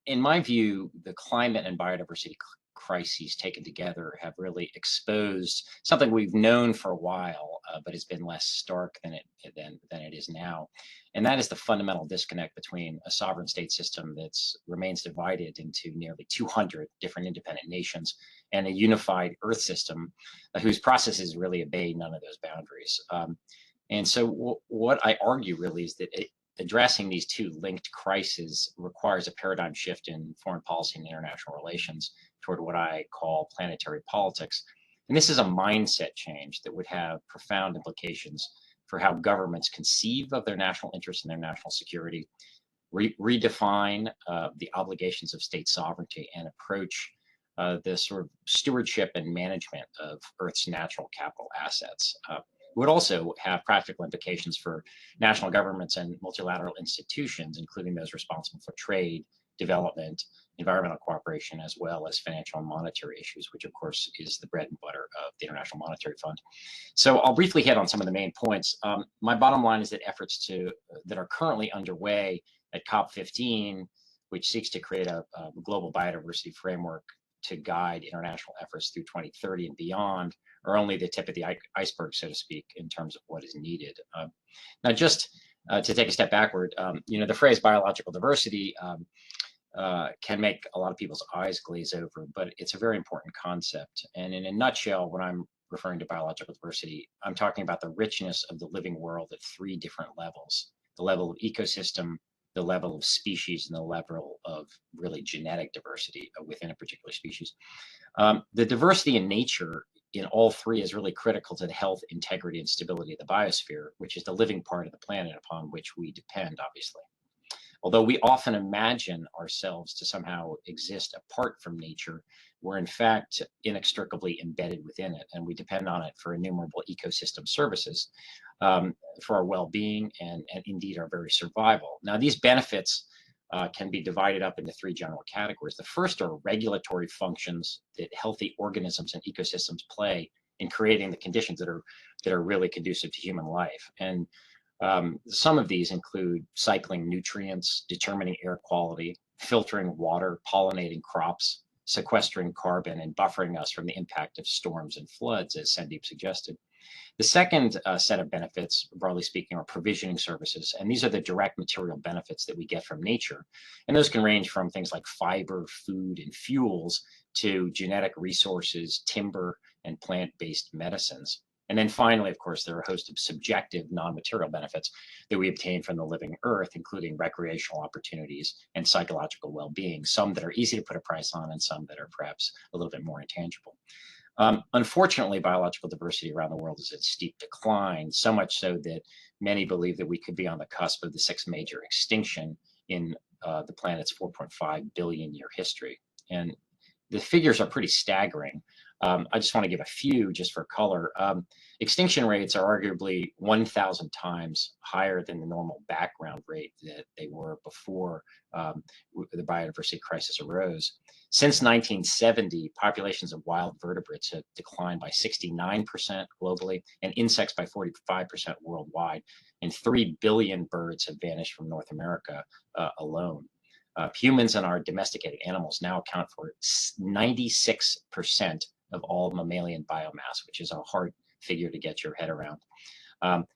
in my view, the climate and biodiversity crises taken together have really exposed something we've known for a while, but it's been less stark than it is now. And that is the fundamental disconnect between a sovereign state system that remains divided into nearly 200 different independent nations and a unified Earth system whose processes really obey none of those boundaries. And so what I argue really is that addressing these two linked crises requires a paradigm shift in foreign policy and international relations toward what I call planetary politics. And this is a mindset change that would have profound implications for how governments conceive of their national interests and their national security, redefine the obligations of state sovereignty, and approach the sort of stewardship and management of Earth's natural capital assets. Would also have practical implications for national governments and multilateral institutions, including those responsible for trade, development, environmental cooperation, as well as financial and monetary issues, which of course is the bread and butter of the International Monetary Fund. So I'll briefly hit on some of the main points. My bottom line is that efforts that are currently underway at COP15, which seeks to create a global biodiversity framework to guide international efforts through 2030 and beyond, are only the tip of the iceberg, so to speak, in terms of what is needed. Now, just to take a step backward, the phrase biological diversity can make a lot of people's eyes glaze over, but it's a very important concept. And in a nutshell, when I'm referring to biological diversity, I'm talking about the richness of the living world at three different levels: the level of ecosystem, the level of species, and the level of really genetic diversity within a particular species. The diversity in nature in all three is really critical to the health, integrity, and stability of the biosphere, which is the living part of the planet upon which we depend, obviously. Although we often imagine ourselves to somehow exist apart from nature, we're in fact inextricably embedded within it, and we depend on it for innumerable ecosystem services, for our well-being and indeed our very survival. Now, these benefits can be divided up into three general categories. The first are regulatory functions that healthy organisms and ecosystems play in creating the conditions that are really conducive to human life. And some of these include cycling nutrients, determining air quality, filtering water, pollinating crops, sequestering carbon, and buffering us from the impact of storms and floods, as Sandeep suggested. The second set of benefits, broadly speaking, are provisioning services, and these are the direct material benefits that we get from nature. And those can range from things like fiber, food, and fuels to genetic resources, timber, and plant-based medicines. And then finally, of course, there are a host of subjective non-material benefits that we obtain from the living Earth, including recreational opportunities and psychological well-being, some that are easy to put a price on and some that are perhaps a little bit more intangible. Unfortunately, biological diversity around the world is in steep decline, so much so that many believe that we could be on the cusp of the sixth major extinction in the planet's 4.5 billion year history. And the figures are pretty staggering. I just want to give a few just for color. Extinction rates are arguably 1,000 times higher than the normal background rate that they were before the biodiversity crisis arose. Since 1970, populations of wild vertebrates have declined by 69% globally, and insects by 45% worldwide, and 3 billion birds have vanished from North America alone. Humans and our domesticated animals now account for 96% of all mammalian biomass, which is a hard figure to get your head around.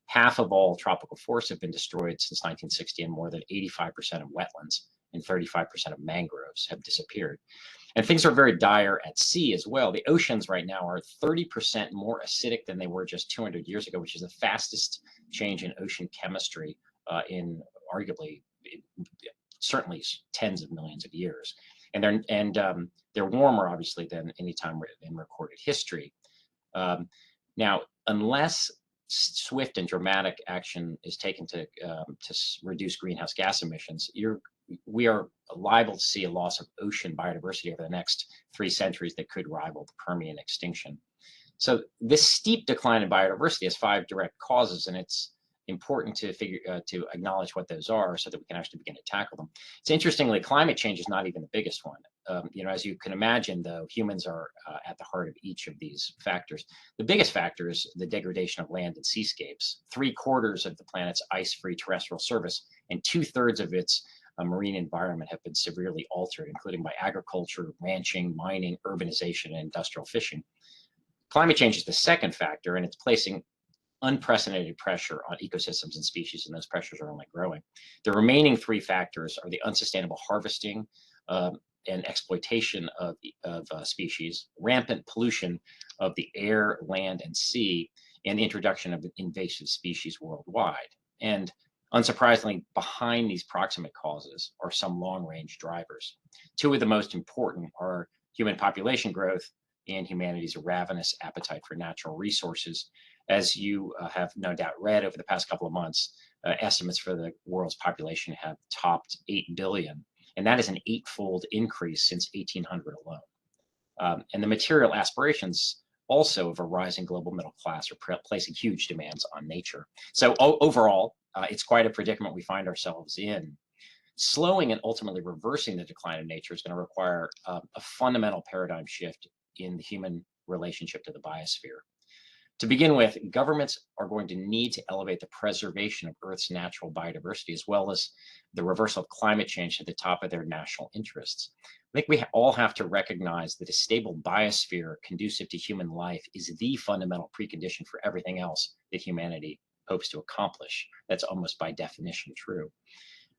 Half of all tropical forests have been destroyed since 1960, and more than 85% of wetlands and 35% of mangroves have disappeared. And things are very dire at sea as well. The oceans right now are 30% more acidic than they were just 200 years ago, which is the fastest change in ocean chemistry in arguably, certainly tens of millions of years. And they're warmer, obviously, than any time in recorded history. Now, unless swift and dramatic action is taken to reduce greenhouse gas emissions, we are liable to see a loss of ocean biodiversity over the next 3 centuries that could rival the Permian extinction. So this steep decline in biodiversity has 5 direct causes, and it's important to to acknowledge what those are so that we can actually begin to tackle them. It's interestingly, climate change is not even the biggest one. As you can imagine, though, humans are at the heart of each of these factors. The biggest factor is the degradation of land and seascapes. 3/4 of the planet's ice-free terrestrial surface and 2/3 of its marine environment have been severely altered, including by agriculture, ranching, mining, urbanization, and industrial fishing. Climate change is the second factor, and it's placing unprecedented pressure on ecosystems and species, and those pressures are only growing. The remaining 3 factors are the unsustainable harvesting and exploitation of species, rampant pollution of the air, land, and sea, and the introduction of invasive species worldwide. And unsurprisingly, behind these proximate causes are some long-range drivers. 2 of the most important are human population growth and humanity's ravenous appetite for natural resources. As you have no doubt read over the past couple of months, estimates for the world's population have topped 8 billion, and that is an 8-fold increase since 1800 alone. And the material aspirations also of a rising global middle class are placing huge demands on nature. So overall, it's quite a predicament we find ourselves in. Slowing and ultimately reversing the decline of nature is going to require a fundamental paradigm shift in the human relationship to the biosphere. To begin with, governments are going to need to elevate the preservation of Earth's natural biodiversity, as well as the reversal of climate change to the top of their national interests. I think we all have to recognize that a stable biosphere conducive to human life is the fundamental precondition for everything else that humanity hopes to accomplish. That's almost by definition true.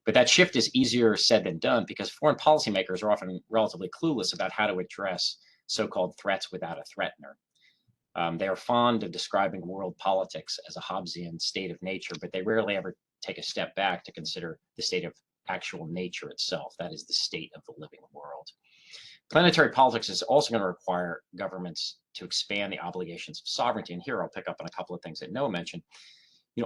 But that shift is easier said than done because foreign policymakers are often relatively clueless about how to address so-called threats without a threatener. They are fond of describing world politics as a Hobbesian state of nature, but they rarely ever take a step back to consider the state of actual nature itself. That is the state of the living world. Planetary politics is also going to require governments to expand the obligations of sovereignty. And here I'll pick up on a couple of things that Noah mentioned.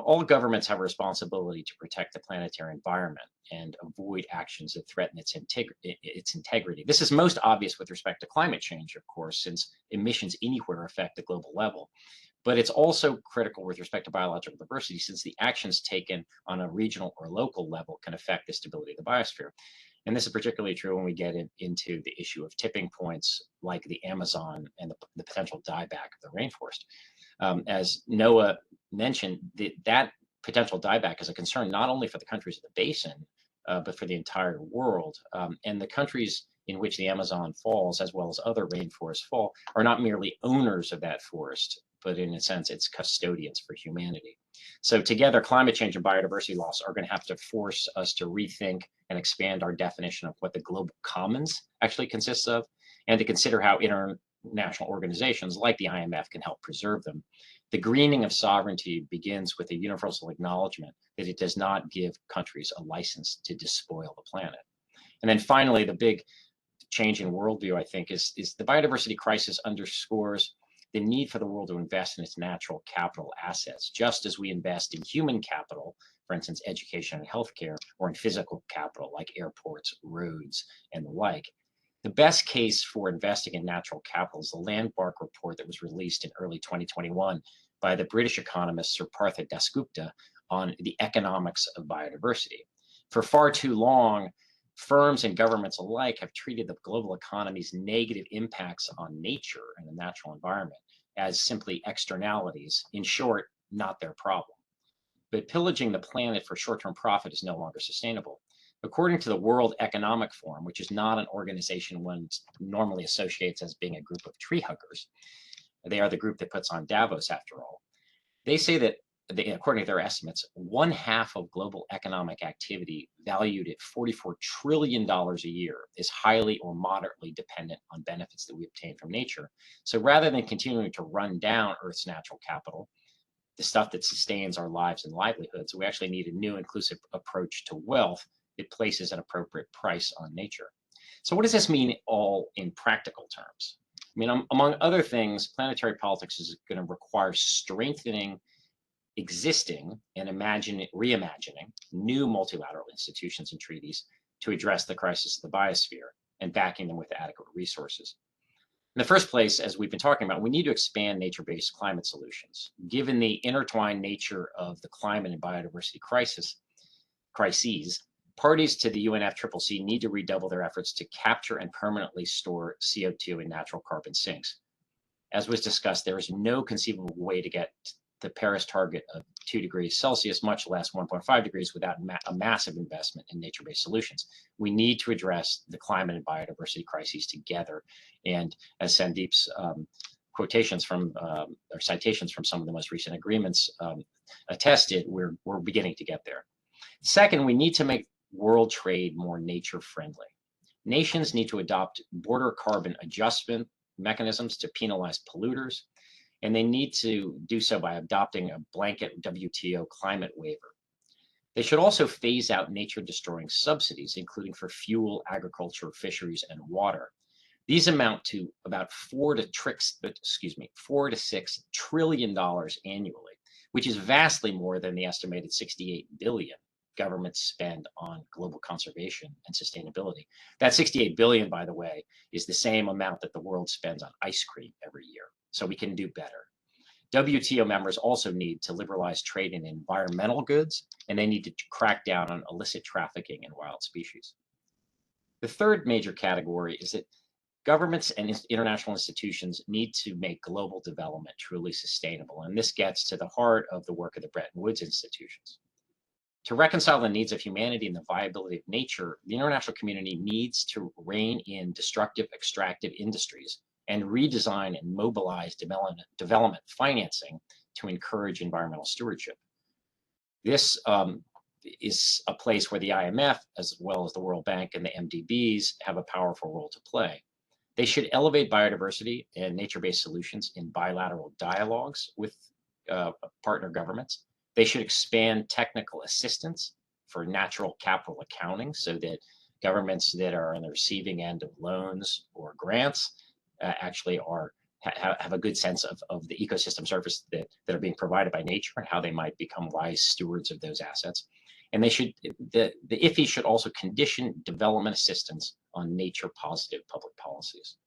All governments have a responsibility to protect the planetary environment and avoid actions that threaten its integrity. This is most obvious with respect to climate change, of course, since emissions anywhere affect the global level. But it's also critical with respect to biological diversity, since the actions taken on a regional or local level can affect the stability of the biosphere. And this is particularly true when we get into the issue of tipping points like the Amazon and the potential dieback of the rainforest. As Noah mentioned, that potential dieback is a concern not only for the countries of the basin, but for the entire world. And the countries in which the Amazon falls, as well as other rainforests fall, are not merely owners of that forest, but in a sense, it's custodians for humanity. So together, climate change and biodiversity loss are going to have to force us to rethink and expand our definition of what the global commons actually consists of, and to consider how international organizations like the IMF can help preserve them. The greening of sovereignty begins with a universal acknowledgement that it does not give countries a license to despoil the planet. And then finally, the big change in worldview, I think, is the biodiversity crisis underscores the need for the world to invest in its natural capital assets, just as we invest in human capital, for instance, education and healthcare, or in physical capital like airports, roads, and the like. The best case for investing in natural capital is the landmark report that was released in early 2021 by the British economist Sir Partha Dasgupta on the economics of biodiversity. For far too long, firms and governments alike have treated the global economy's negative impacts on nature and the natural environment as simply externalities, in short, not their problem. But pillaging the planet for short-term profit is no longer sustainable. According to the World Economic Forum, which is not an organization one normally associates as being a group of tree huggers, they are the group that puts on Davos after all. They say that, according to their estimates, 1/2 of global economic activity valued at $44 trillion a year is highly or moderately dependent on benefits that we obtain from nature. So rather than continuing to run down Earth's natural capital, the stuff that sustains our lives and livelihoods, we actually need a new inclusive approach to wealth that places an appropriate price on nature. So what does this mean all in practical terms? I mean, among other things, planetary politics is going to require strengthening existing and reimagining new multilateral institutions and treaties to address the crisis of the biosphere and backing them with adequate resources. In the first place, as we've been talking about, we need to expand nature-based climate solutions. Given the intertwined nature of the climate and biodiversity crises, parties to the UNFCCC need to redouble their efforts to capture and permanently store CO2 in natural carbon sinks. As was discussed, there is no conceivable way to get the Paris target of 2 degrees Celsius, much less 1.5 degrees, without a massive investment in nature-based solutions. We need to address the climate and biodiversity crises together. And as Sandeep's quotations from or citations from some of the most recent agreements attested, we're beginning to get there. Second, we need to make world trade more nature-friendly. Nations need to adopt border carbon adjustment mechanisms to penalize polluters, and they need to do so by adopting a blanket WTO climate waiver. They should also phase out nature-destroying subsidies, including for fuel, agriculture, fisheries, and water. These amount to about $4 to $6 trillion annually, which is vastly more than the estimated $68 billion governments spend on global conservation and sustainability. That $68 billion, by the way, is the same amount that the world spends on ice cream every year. So we can do better. WTO members also need to liberalize trade in environmental goods, and they need to crack down on illicit trafficking in wild species. The third major category is that governments and international institutions need to make global development truly sustainable, and this gets to the heart of the work of the Bretton Woods institutions. To reconcile the needs of humanity and the viability of nature, the international community needs to rein in destructive extractive industries and redesign and mobilize development financing to encourage environmental stewardship. This is a place where the IMF, as well as the World Bank and the MDBs, have a powerful role to play. They should elevate biodiversity and nature-based solutions in bilateral dialogues with partner governments. They should expand technical assistance for natural capital accounting so that governments that are on the receiving end of loans or grants actually have a good sense of the ecosystem services that are being provided by nature and how they might become wise stewards of those assets. And the IFI should also condition development assistance on nature-positive public policies.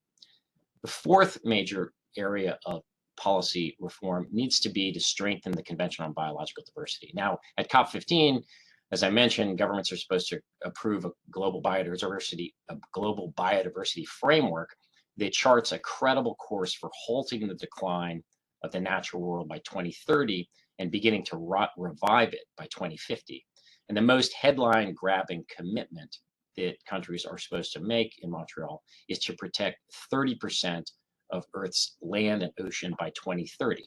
The fourth major area of policy reform needs to be to strengthen the Convention on Biological Diversity. Now, at COP15, as I mentioned, governments are supposed to approve a global biodiversity framework that charts a credible course for halting the decline of the natural world by 2030 and beginning to revive it by 2050. And the most headline-grabbing commitment that countries are supposed to make in Montreal is to protect 30% of Earth's land and ocean by 2030.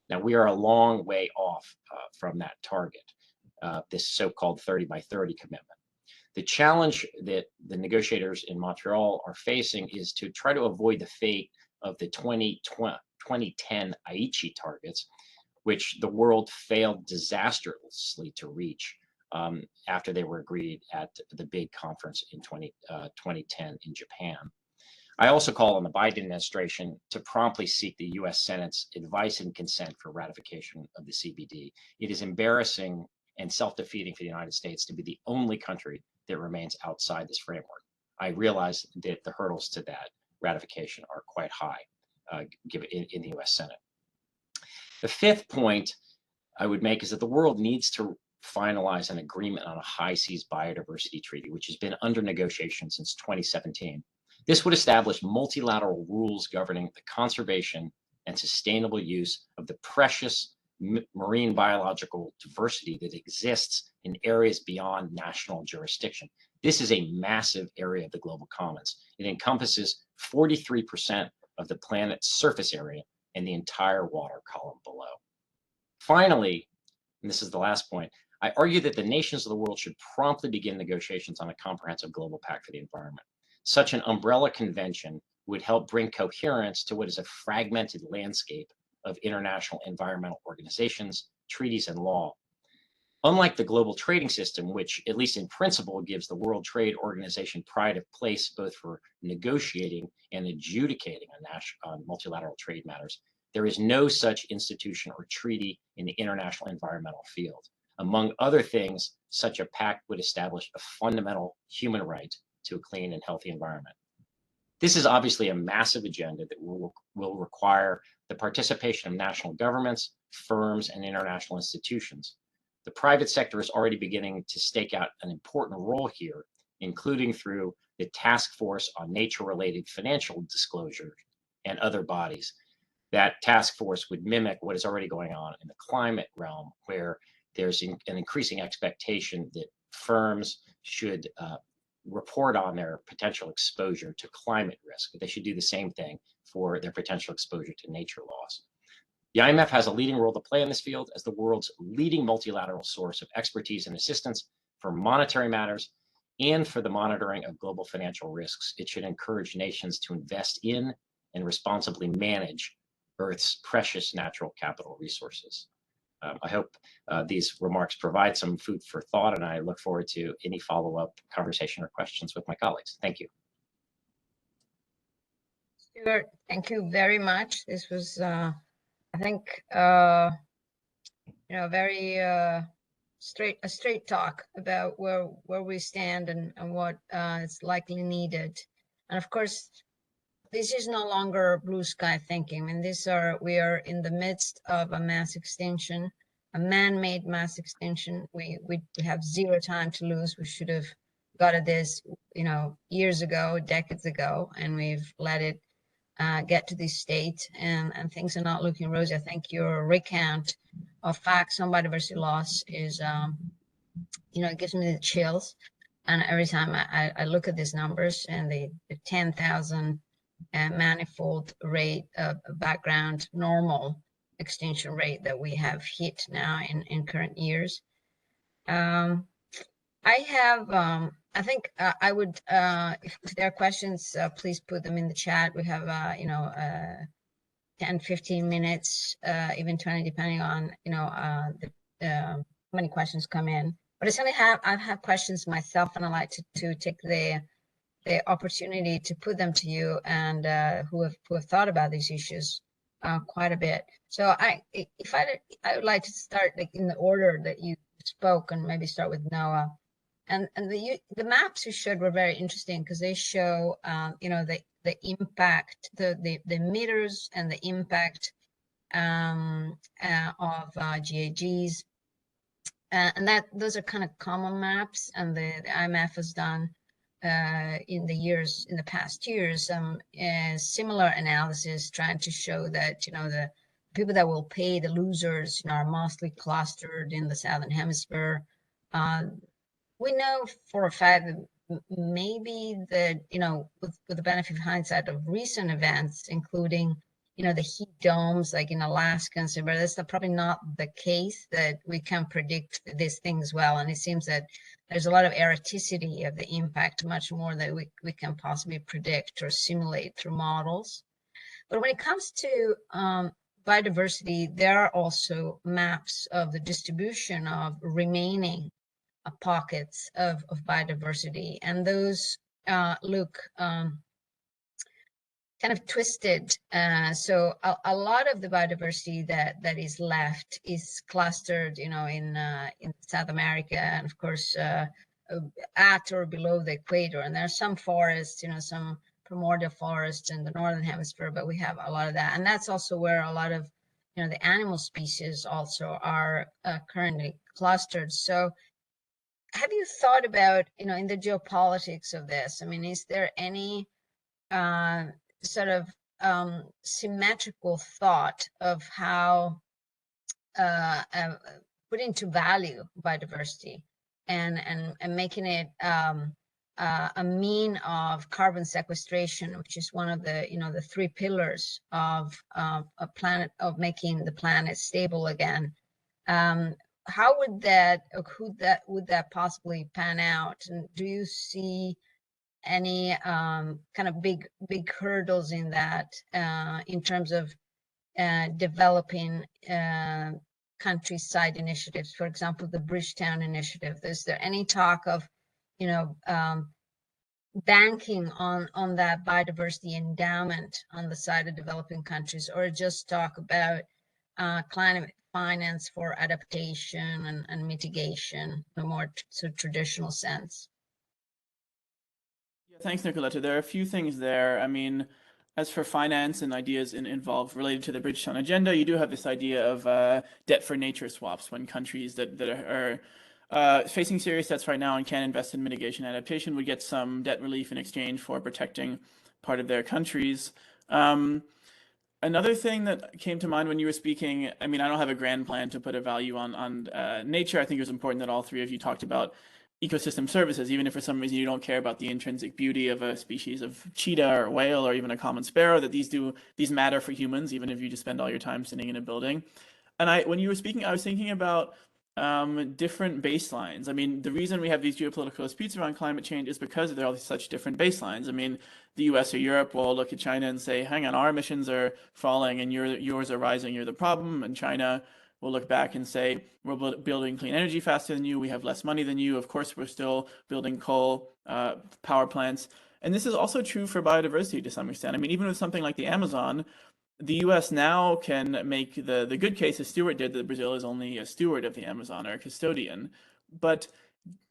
Now, we are a long way off from that target, this so-called 30 by 30 commitment. The challenge that the negotiators in Montreal are facing is to try to avoid the fate of the 2010 Aichi targets, which the world failed disastrously to reach after they were agreed at the big conference in 2010 in Japan. I also call on the Biden administration to promptly seek the US Senate's advice and consent for ratification of the CBD. It is embarrassing and self-defeating for the United States to be the only country that remains outside this framework. I realize that the hurdles to that ratification are quite high given in the US Senate. The fifth point I would make is that the world needs to finalize an agreement on a high seas biodiversity treaty, which has been under negotiation since 2017. This would establish multilateral rules governing the conservation and sustainable use of the precious marine biological diversity that exists in areas beyond national jurisdiction. This is a massive area of the global commons. It encompasses 43% of the planet's surface area and the entire water column below. Finally, and this is the last point, I argue that the nations of the world should promptly begin negotiations on a comprehensive global pact for the environment. Such an umbrella convention would help bring coherence to what is a fragmented landscape of international environmental organizations, treaties, and law. Unlike the global trading system, which, at least in principle, gives the World Trade Organization pride of place both for negotiating and adjudicating on multilateral trade matters, there is no such institution or treaty in the international environmental field. Among other things, such a pact would establish a fundamental human right to a clean and healthy environment. This is obviously a massive agenda that will require the participation of national governments, firms, and international institutions. The private sector is already beginning to stake out an important role here, including through the Task Force on Nature-Related Financial Disclosure and other bodies. That task force would mimic what is already going on in the climate realm, where there's an increasing expectation that firms should report on their potential exposure to climate risk, but they should do the same thing for their potential exposure to nature loss. The IMF has a leading role to play in this field as the world's leading multilateral source of expertise and assistance for monetary matters and for the monitoring of global financial risks. It should encourage nations to invest in and responsibly manage Earth's precious natural capital resources. I hope these remarks provide some food for thought, and I look forward to any follow-up conversation or questions with my colleagues. Thank you. Stewart, thank you very much. This was, I think, very straight talk about where we stand and what is likely needed. And of course, this is no longer blue sky thinking. I mean, we are in the midst of a mass extinction, a man-made mass extinction. We have zero time to lose. We should have got at this, years ago, decades ago, and we've let it get to this state, and things are not looking rosy. I think your recount of facts on biodiversity loss is, it gives me the chills. And every time I look at these numbers and the 10,000 manifold rate of background normal extinction rate that we have hit now in current years. I think I would, if there are questions, please put them in the chat. We have, 10, 15 minutes, even 20, depending on, how many questions come in. But I certainly I've had questions myself, and I like to take the opportunity to put them to you and who have thought about these issues quite a bit. So I would like to start in the order that you spoke, and maybe start with Noah. And the maps you showed were very interesting because they show the impact, the emitters and the impact of GHGs. And those are kind of common maps, and the IMF has done in the past years similar analysis trying to show that the people that will pay, the losers, are mostly clustered in the southern hemisphere. We know for a fact that maybe that with the benefit of hindsight of recent events, including the heat domes like in Alaska and Siberia, that's probably not the case that we can predict these things well. And it seems that there's a lot of erraticity of the impact, much more that we can possibly predict or simulate through models. But when it comes to biodiversity, there are also maps of the distribution of remaining pockets of biodiversity. And those look kind of twisted. So a lot of the biodiversity that is left is clustered, you know, in South America, and of course at or below the equator. And there are some forests, you know, some primordial forests in the northern hemisphere, but we have a lot of that, and that's also where a lot of, you know, the animal species also are currently clustered. So have you thought about, you know, in the geopolitics of this, I mean, is there any sort of symmetrical thought of how put into value biodiversity and making it a mean of carbon sequestration, which is one of the, you know, the three pillars of a planet, of making the planet stable again. How would that, or would that possibly pan out? And do you see any kind of big hurdles in that in terms of developing countryside initiatives, for example, the Bridgetown Initiative? Is there any talk of, you know, banking on that biodiversity endowment on the side of developing countries, or just talk about climate finance for adaptation and mitigation in a more traditional sense? Yeah, thanks, Nicoletta. There are a few things there. I mean, as for finance and ideas involved related to the Bridgetown Agenda, you do have this idea of debt for nature swaps, when countries that are facing serious debts right now and can invest in mitigation adaptation would get some debt relief in exchange for protecting part of their countries. Another thing that came to mind when you were speaking, I mean, I don't have a grand plan to put a value on nature. I think it was important that all three of you talked about ecosystem services, even if for some reason you don't care about the intrinsic beauty of a species of cheetah or whale or even a common sparrow, that these matter for humans, even if you just spend all your time sitting in a building. And when you were speaking, I was thinking about different baselines. I mean, the reason we have these geopolitical disputes around climate change is because there are such different baselines. I mean, the US or Europe will look at China and say, hang on, our emissions are falling and yours are rising, you're the problem. And China will look back and say, we're building clean energy faster than you, we have less money than you, of course we're still building coal power plants. And this is also true for biodiversity to some extent. I mean, even with something like the Amazon, the US now can make the good case, as Stewart did, that Brazil is only a steward of the Amazon or a custodian. But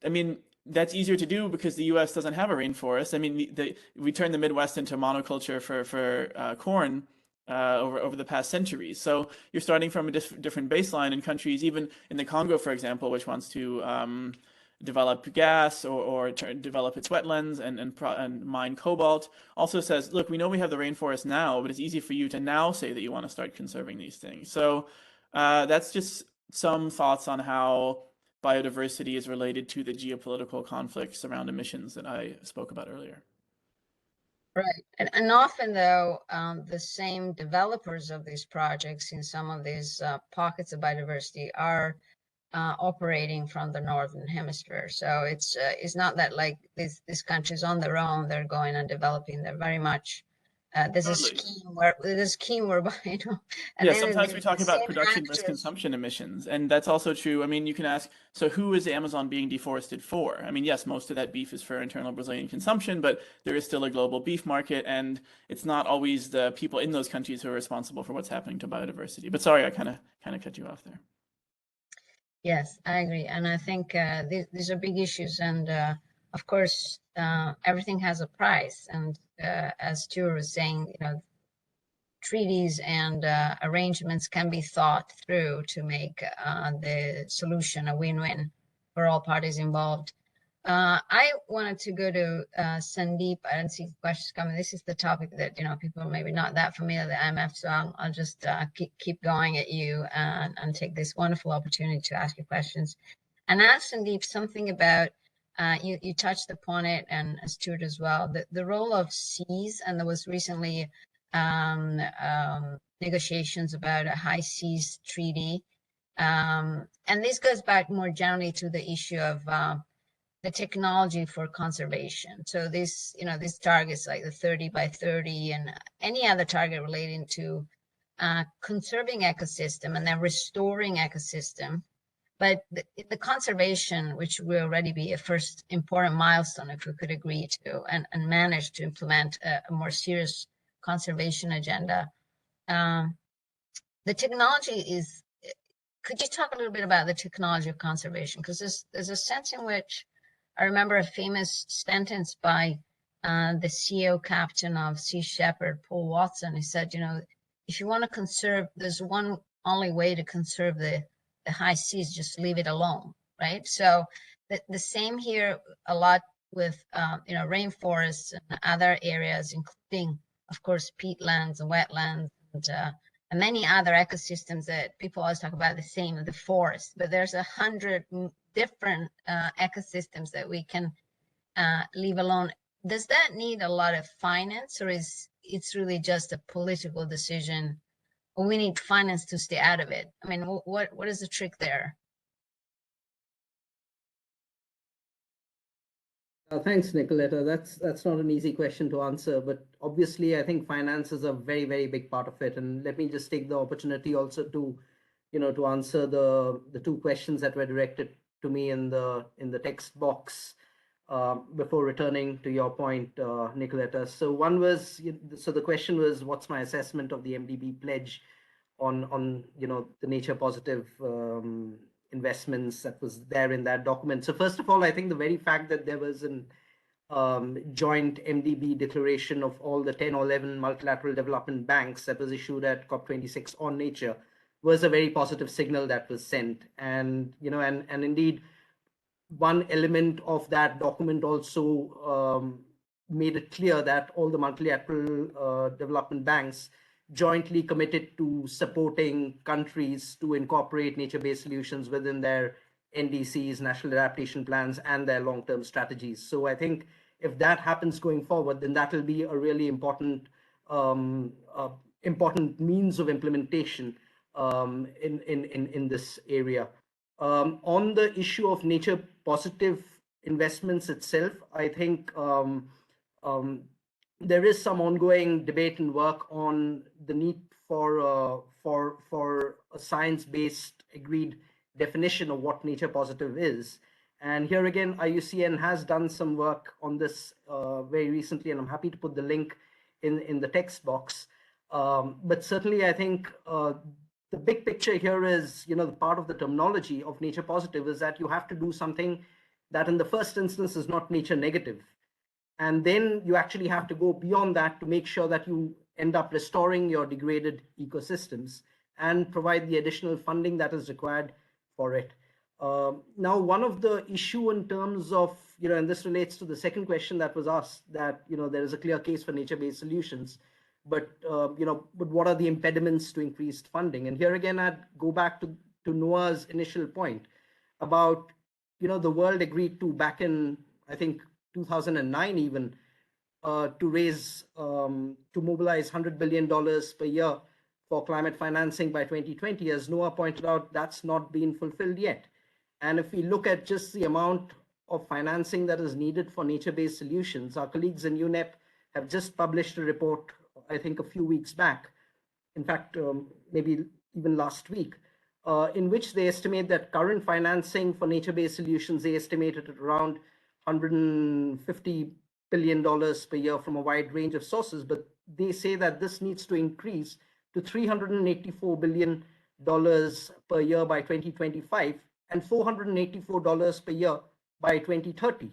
I mean, that's easier to do because the US doesn't have a rainforest. I mean, we turned the Midwest into monoculture for corn over the past centuries. So you're starting from a different baseline, in countries, even in the Congo, for example, which wants to develop gas or develop its wetlands and mine cobalt, also says, look, we know we have the rainforest now, but it's easy for you to now say that you want to start conserving these things. So that's just some thoughts on how biodiversity is related to the geopolitical conflicts around emissions that I spoke about earlier. Right. And often, though, the same developers of these projects in some of these pockets of biodiversity are operating from the northern hemisphere. So it's not that like these countries on their own, they're going and developing. They're very much there's a scheme whereby, you know. Yeah, sometimes we talk about production versus consumption emissions, and that's also true. I mean, you can ask, so who is the Amazon being deforested for? I mean, yes, most of that beef is for internal Brazilian consumption, but there is still a global beef market, and it's not always the people in those countries who are responsible for what's happening to biodiversity. But sorry, I kind of cut you off there. Yes, I agree, and I think these are big issues, and of course, everything has a price, and as Stewart was saying, you know, treaties and arrangements can be thought through to make the solution a win-win for all parties involved. I wanted to go to Sandeep. I don't see questions coming. This is the topic that, you know, people are maybe not that familiar with the IMF, so I'll just keep going at you and take this wonderful opportunity to ask you questions. And ask Sandeep something about, you touched upon it, and Stewart as well, the role of seas, and there was recently negotiations about a high seas treaty. And this goes back more generally to the issue of the technology for conservation. So this, you know, these targets like the 30 by 30 and any other target relating to conserving ecosystem and then restoring ecosystem. But the conservation, which will already be a first important milestone if we could agree to and manage to implement a more serious conservation agenda. The technology is, could you talk a little bit about the technology of conservation? Because there's a sense in which I remember a famous sentence by the CEO captain of Sea Shepherd, Paul Watson. He said, you know, if you want to conserve, there's one only way to conserve the high seas, just leave it alone, right? So the same here a lot with, you know, rainforests and other areas, including, of course, peatlands and wetlands and many other ecosystems that people always talk about the same, the forest, but there's 100 different ecosystems that we can leave alone. Does that need a lot of finance, or is it's really just a political decision? Or we need finance to stay out of it? I mean, what is the trick there? Thanks, Nicoletta. That's not an easy question to answer, but obviously I think finance is a very, very big part of it. And let me just take the opportunity also to, you know, to answer the two questions that were directed to me in the text box before returning to your point, Nicoletta. So one was, so the question was, what's my assessment of the MDB pledge on you know, the nature positive investments that was there in that document. So first of all, I think the very fact that there was an joint MDB declaration of all the 10 or 11 multilateral development banks that was issued at COP26 on nature was a very positive signal that was sent. And, you know, and indeed, one element of that document also made it clear that all the multilateral development banks jointly committed to supporting countries to incorporate nature-based solutions within their NDCs, national adaptation plans, and their long-term strategies. So I think if that happens going forward, then that will be a really important means of implementation in this area. On the issue of nature positive investments itself, I think there is some ongoing debate and work on the need for a science-based agreed definition of what nature positive is. And here again, IUCN has done some work on this very recently, and I'm happy to put the link in the text box. But certainly, I think the big picture here is, you know, the part of the terminology of nature positive is that you have to do something that in the first instance is not nature negative. And then you actually have to go beyond that to make sure that you end up restoring your degraded ecosystems and provide the additional funding that is required for it. Now, one of the issue in terms of, you know, and this relates to the second question that was asked, that, you know, there is a clear case for nature-based solutions, but, you know, but what are the impediments to increased funding? And here again, I'd go back to Noah's initial point about, you know, the world agreed to back in, I think, 2009 even, to raise, to mobilize $100 billion per year for climate financing by 2020. As Noah pointed out, that's not been fulfilled yet. And if we look at just the amount of financing that is needed for nature-based solutions, our colleagues in UNEP have just published a report, I think a few weeks back, in fact, maybe even last week, in which they estimate that current financing for nature-based solutions, they estimated at around $150 billion per year from a wide range of sources, but they say that this needs to increase to $384 billion per year by 2025 and $484 per year by 2030.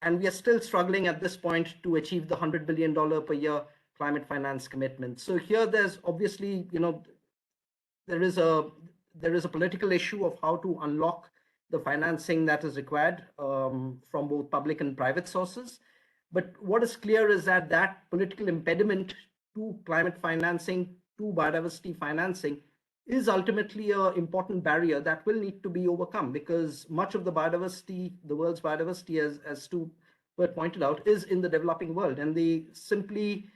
And we are still struggling at this point to achieve the $100 billion per year climate finance commitment. So here there's obviously, you know, there is a political issue of how to unlock the financing that is required from both public and private sources. But what is clear is that that political impediment to climate financing, to biodiversity financing, is ultimately an important barrier that will need to be overcome, because much of the biodiversity, the world's biodiversity, as Stewart pointed out, is in the developing world, and they simply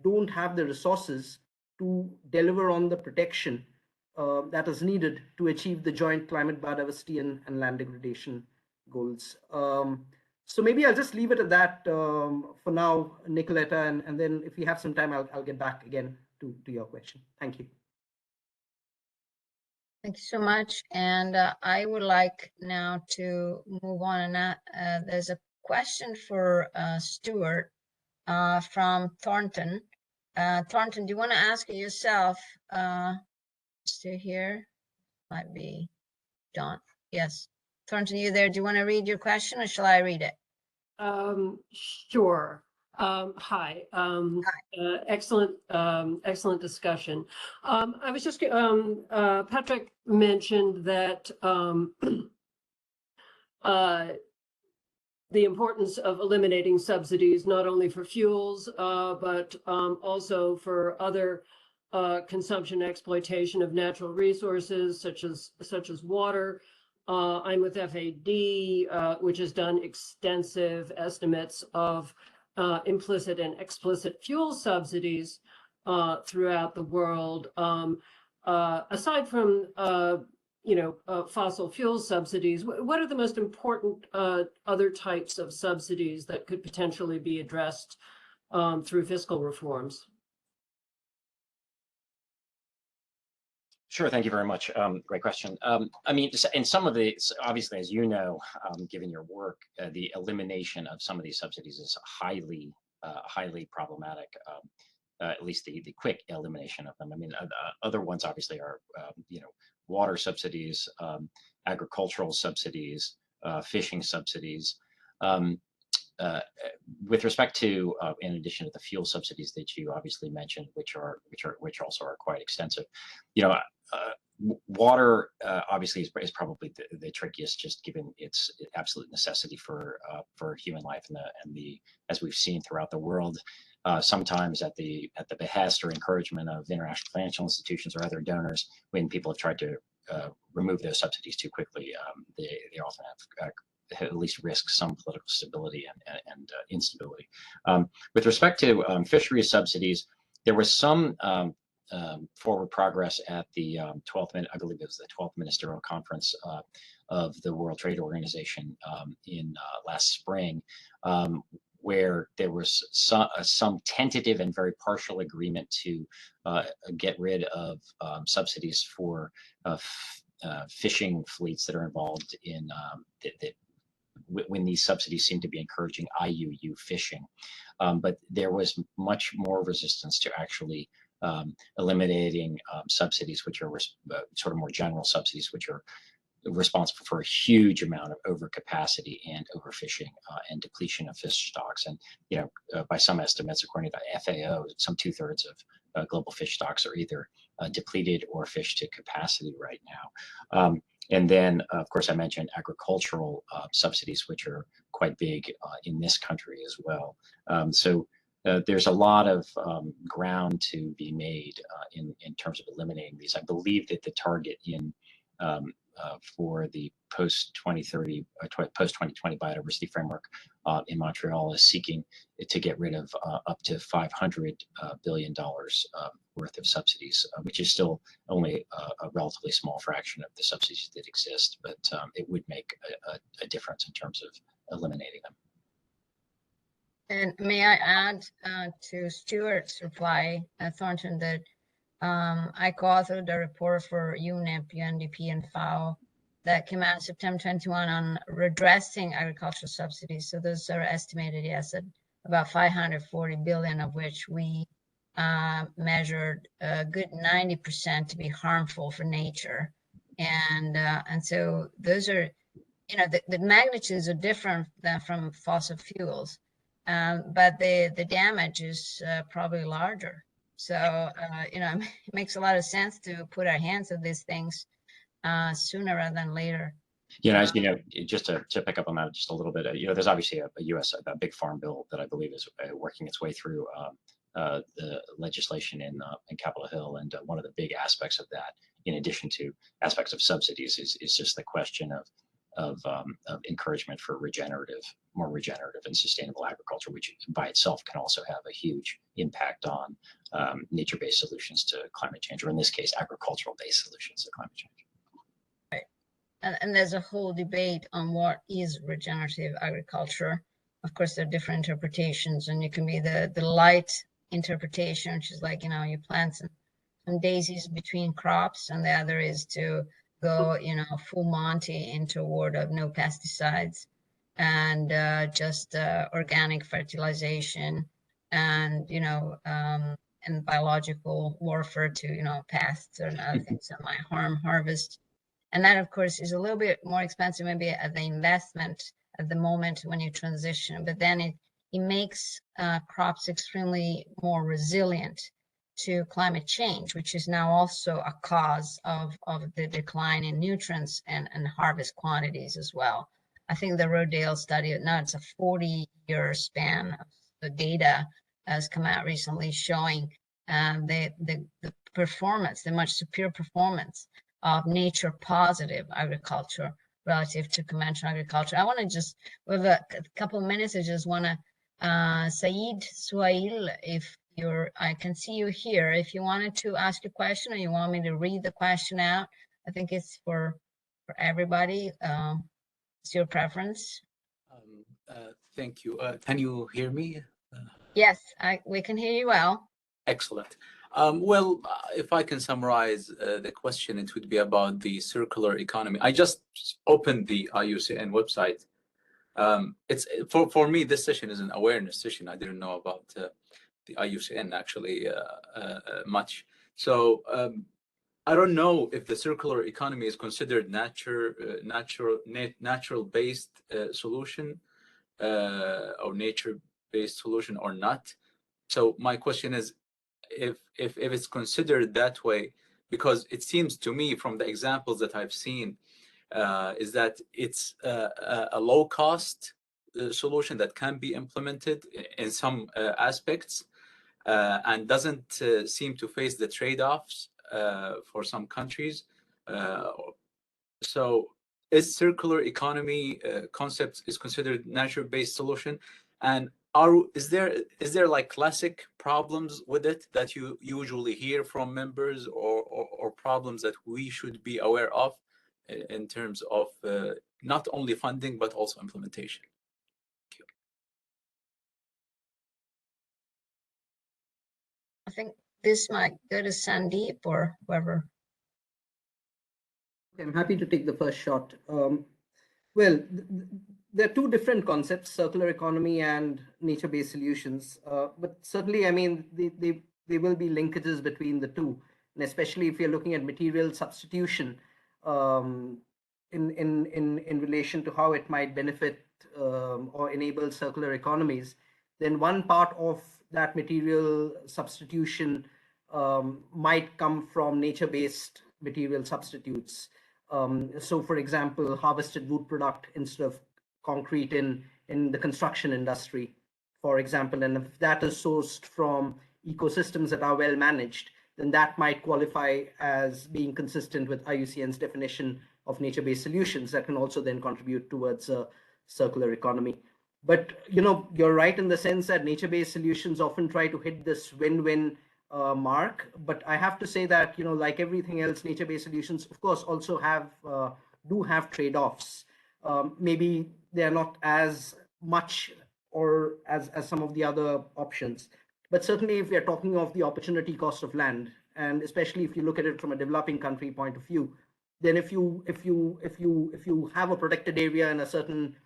don't have the resources to deliver on the protection that is needed to achieve the joint climate, biodiversity, and land degradation goals. So maybe I'll just leave it at that for now, Nicoletta, and then if we have some time, I'll get back again to your question. Thank you. Thank you so much. And I would like now to move on. And there's a question for Stewart from Thornton. Thornton, do you want to ask it yourself? Still here? Might be Don. Yes. Thornton, you there? Do you want to read your question or shall I read it? Sure. Hi. Excellent, excellent discussion. I was just, Patrick mentioned that the importance of eliminating subsidies, not only for fuels, but also for other consumption exploitation of natural resources, such as water. I'm with FAD, which has done extensive estimates of implicit and explicit fuel subsidies throughout the world. Aside from fossil fuel subsidies, what are the most important other types of subsidies that could potentially be addressed through fiscal reforms? Sure, thank you very much. Great question. I mean, in some of the, obviously, as you know, given your work, the elimination of some of these subsidies is highly problematic. At least the quick elimination of them. I mean, other ones obviously are, water subsidies, agricultural subsidies, fishing subsidies. With respect to, in addition to the fuel subsidies that you obviously mentioned, which also are quite extensive, water obviously is probably the trickiest, just given its absolute necessity for human life and the as we've seen throughout the world. Sometimes at the behest or encouragement of international financial institutions or other donors, when people have tried to remove those subsidies too quickly, they often have at least risk some political stability and instability. With respect to fisheries subsidies, there was some forward progress at the 12th, I believe it was the 12th Ministerial Conference of the World Trade Organization in last spring, where there was some tentative and very partial agreement to get rid of subsidies for fishing fleets that are involved in when these subsidies seem to be encouraging IUU fishing. But there was much more resistance to actually eliminating subsidies, which are sort of more general subsidies, which are responsible for a huge amount of overcapacity and overfishing and depletion of fish stocks. And by some estimates, according to the FAO, some 2/3 of global fish stocks are either depleted or fished to capacity right now. And then, of course, I mentioned agricultural subsidies, which are quite big in this country as well. So there's a lot of ground to be made in terms of eliminating these. I believe that the target for the post-2030, post-2020 biodiversity framework in Montreal is seeking to get rid of up to $500 billion worth of subsidies, which is still only a relatively small fraction of the subsidies that exist, but it would make a difference in terms of eliminating them. And may I add to Stewart's reply, Thornton, that I co-authored a report for UNEP, UNDP, and FAO that came out September 21 on redressing agricultural subsidies. So those are estimated, yes, at about 540 billion, of which we measured a good 90% to be harmful for nature. And so those are, the magnitudes are different than from fossil fuels, but the damage is probably larger. So, it makes a lot of sense to put our hands on these things sooner rather than later. As you know, just to pick up on that just a little bit, there's obviously a a big farm bill that I believe is working its way through the legislation in Capitol Hill, and one of the big aspects of that, in addition to aspects of subsidies, is just the question of encouragement for more regenerative and sustainable agriculture, which by itself can also have a huge impact on nature-based solutions to climate change, or in this case, agricultural-based solutions to climate change. Right. And there's a whole debate on what is regenerative agriculture. Of course, there are different interpretations, and it can be the light interpretation, which is like, you plant some daisies between crops, and the other is to go, full Monty into a world of no pesticides and just organic fertilization and, and biological warfare to, you know, pests and other things that might harm harvest. And that, of course, is a little bit more expensive maybe at the investment at the moment when you transition, but then it makes crops extremely more resilient to climate change, which is now also a cause of the decline in nutrients and harvest quantities as well. I think the Rodale study, now it's a 40-year span of the data has come out recently showing the performance, the much superior performance of nature positive agriculture relative to conventional agriculture. I want to just, we have a couple of minutes. I just want to, Saeed Suhail, if you're, I can see you here. If you wanted to ask a question or you want me to read the question out, I think it's for everybody. It's your preference. Thank you. Can you hear me? Yes, we can hear you well. Excellent. Well, if I can summarize the question, it would be about the circular economy. I just opened the IUCN website. It's for me, this session is an awareness session. I didn't know about the IUCN actually much. So I don't know if the circular economy is considered natural-based solution or nature-based solution or not. So my question is, if it's considered that way, because it seems to me from the examples that I've seen, is that it's a low-cost solution that can be implemented in some aspects and doesn't seem to face the trade-offs for some countries. So is circular economy concept is considered nature-based solution, and is there like classic problems with it that you usually hear from members, or problems that we should be aware of in terms of not only funding but also implementation? Thank you. I think this might go to Sandeep or whoever. I'm happy to take the first shot. Well, there are two different concepts, circular economy and nature-based solutions. But certainly, I mean, there will be linkages between the two, and especially if you're looking at material substitution in relation to how it might benefit or enable circular economies, then one part of that material substitution might come from nature-based material substitutes. So, for example, harvested wood product instead of concrete in the construction industry, for example, and if that is sourced from ecosystems that are well managed, then that might qualify as being consistent with IUCN's definition of nature-based solutions that can also then contribute towards a circular economy. But, you know, you're right in the sense that nature-based solutions often try to hit this win-win mark, but I have to say that, you know, like everything else, nature-based solutions, of course, also do have trade-offs. Maybe they're not as much or as some of the other options, but certainly if we are talking of the opportunity cost of land, and especially if you look at it from a developing country point of view, then if you have a protected area in a certain,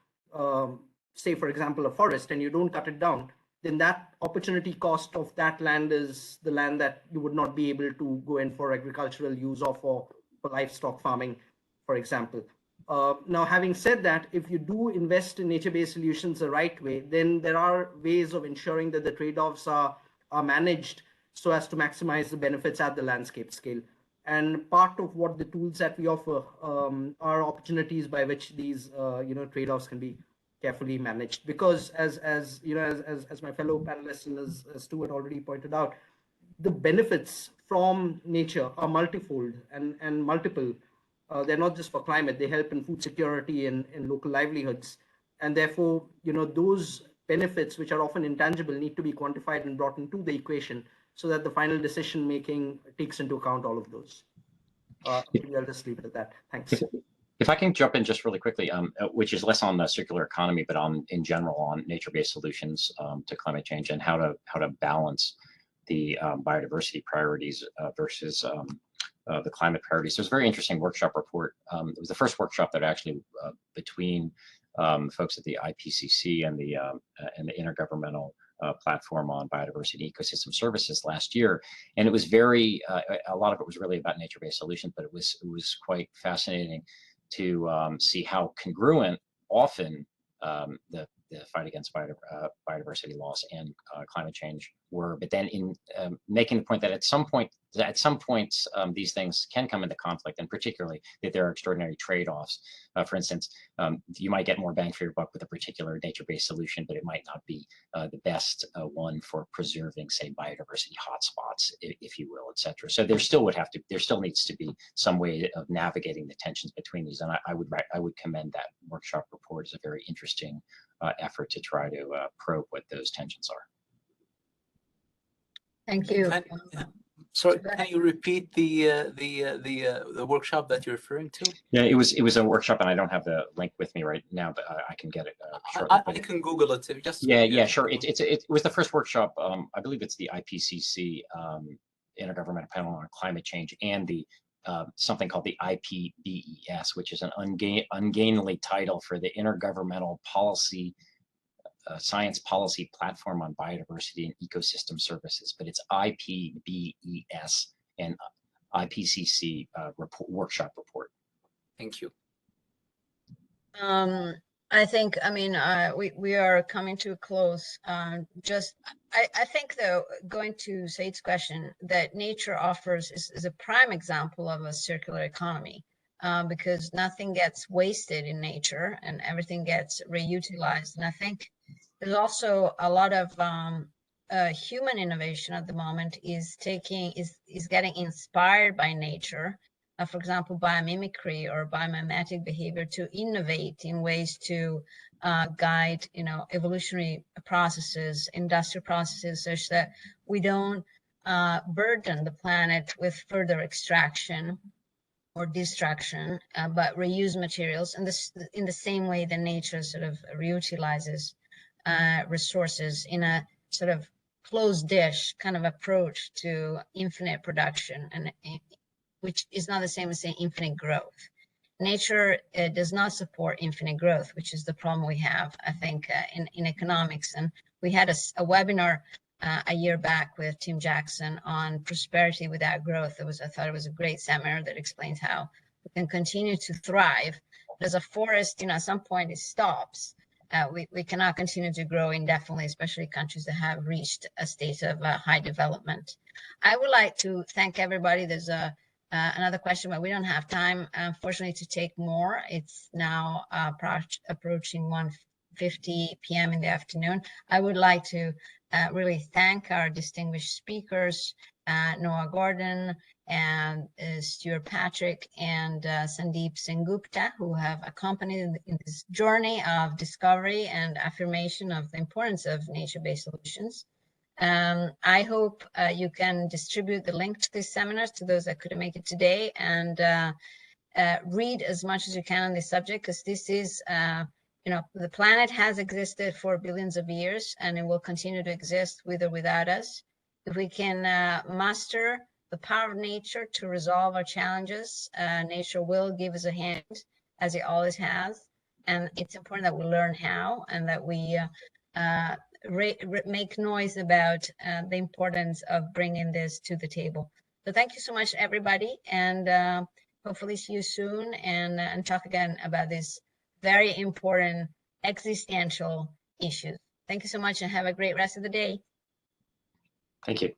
say for example a forest, and you don't cut it down, then that opportunity cost of that land is the land that you would not be able to go in for agricultural use or for livestock farming, for example. Now, having said that, if you do invest in nature-based solutions the right way, then there are ways of ensuring that the trade-offs are managed so as to maximize the benefits at the landscape scale. And part of what the tools that we offer are opportunities by which these trade-offs can be carefully managed, because as you know, as my fellow panelists and as Stewart already pointed out, the benefits from nature are multifold and multiple. They're not just for climate; they help in food security and local livelihoods, and therefore, you know, those benefits, which are often intangible, need to be quantified and brought into the equation so that the final decision making takes into account all of those. Maybe I'll just leave it at that. Thanks. If I can jump in just really quickly, which is less on the circular economy, but in general on nature-based solutions to climate change and how to balance the biodiversity priorities versus the climate priorities. There's a very interesting workshop report. It was the first workshop that actually between folks at the IPCC and the Intergovernmental platform on biodiversity ecosystem services last year, and it was very a lot of it was really about nature-based solutions, but it was quite fascinating to see how congruent often the fight against biodiversity loss and climate change were, but then in making the point that at some points these things can come into conflict, and particularly that there are extraordinary trade-offs. For instance, you might get more bang for your buck with a particular nature-based solution, but it might not be the best one for preserving, say, biodiversity hotspots, if you will, etc. So there still needs to be some way of navigating the tensions between these, and I would commend that workshop report as a very interesting effort to try to probe what those tensions are. Thank you. Sorry, can you repeat the workshop that you're referring to? Yeah, it was a workshop, and I don't have the link with me right now, but I can get it shortly. I can Google it. Just yeah, sure. It was the first workshop. I believe it's the IPCC Intergovernmental Panel on Climate Change, and the something called the IPBES, which is an ungainly title for the Intergovernmental Policy Science Policy Platform on Biodiversity and Ecosystem Services, but it's IPBES and IPCC workshop report. Thank you. I think, I mean, we are coming to a close. I think, though, going to Said's question, that nature offers is a prime example of a circular economy, because nothing gets wasted in nature and everything gets reutilized. And I think there's also a lot of human innovation at the moment is getting inspired by nature. For example, biomimicry or biomimetic behavior, to innovate in ways to guide, evolutionary processes, industrial processes, such that we don't burden the planet with further extraction or destruction, but reuse materials in the same way that nature sort of reutilizes resources in a sort of closed dish kind of approach to infinite production, and which is not the same as saying infinite growth. Nature does not support infinite growth, which is the problem we have, I think, in economics. And we had a webinar a year back with Tim Jackson on prosperity without growth. I thought it was a great seminar that explains how we can continue to thrive. But as a forest, at some point it stops. We cannot continue to grow indefinitely, especially countries that have reached a state of high development. I would like to thank everybody. There's another question, but we don't have time, unfortunately, to take more. It's now approaching 1:50 p.m. in the afternoon. I would like to really thank our distinguished speakers, Noah Gordon and Stewart Patrick and Sandeep Sengupta, who have accompanied in this journey of discovery and affirmation of the importance of nature-based solutions. I hope you can distribute the link to these seminars to those that couldn't make it today, and read as much as you can on this subject, because this is, the planet has existed for billions of years, and it will continue to exist with or without us. If we can muster the power of nature to resolve our challenges, nature will give us a hand, as it always has. And it's important that we learn how, and that we make noise about the importance of bringing this to the table. So thank you so much, everybody, and hopefully see you soon and talk again about this very important existential issues. Thank you so much, and have a great rest of the day. Thank you.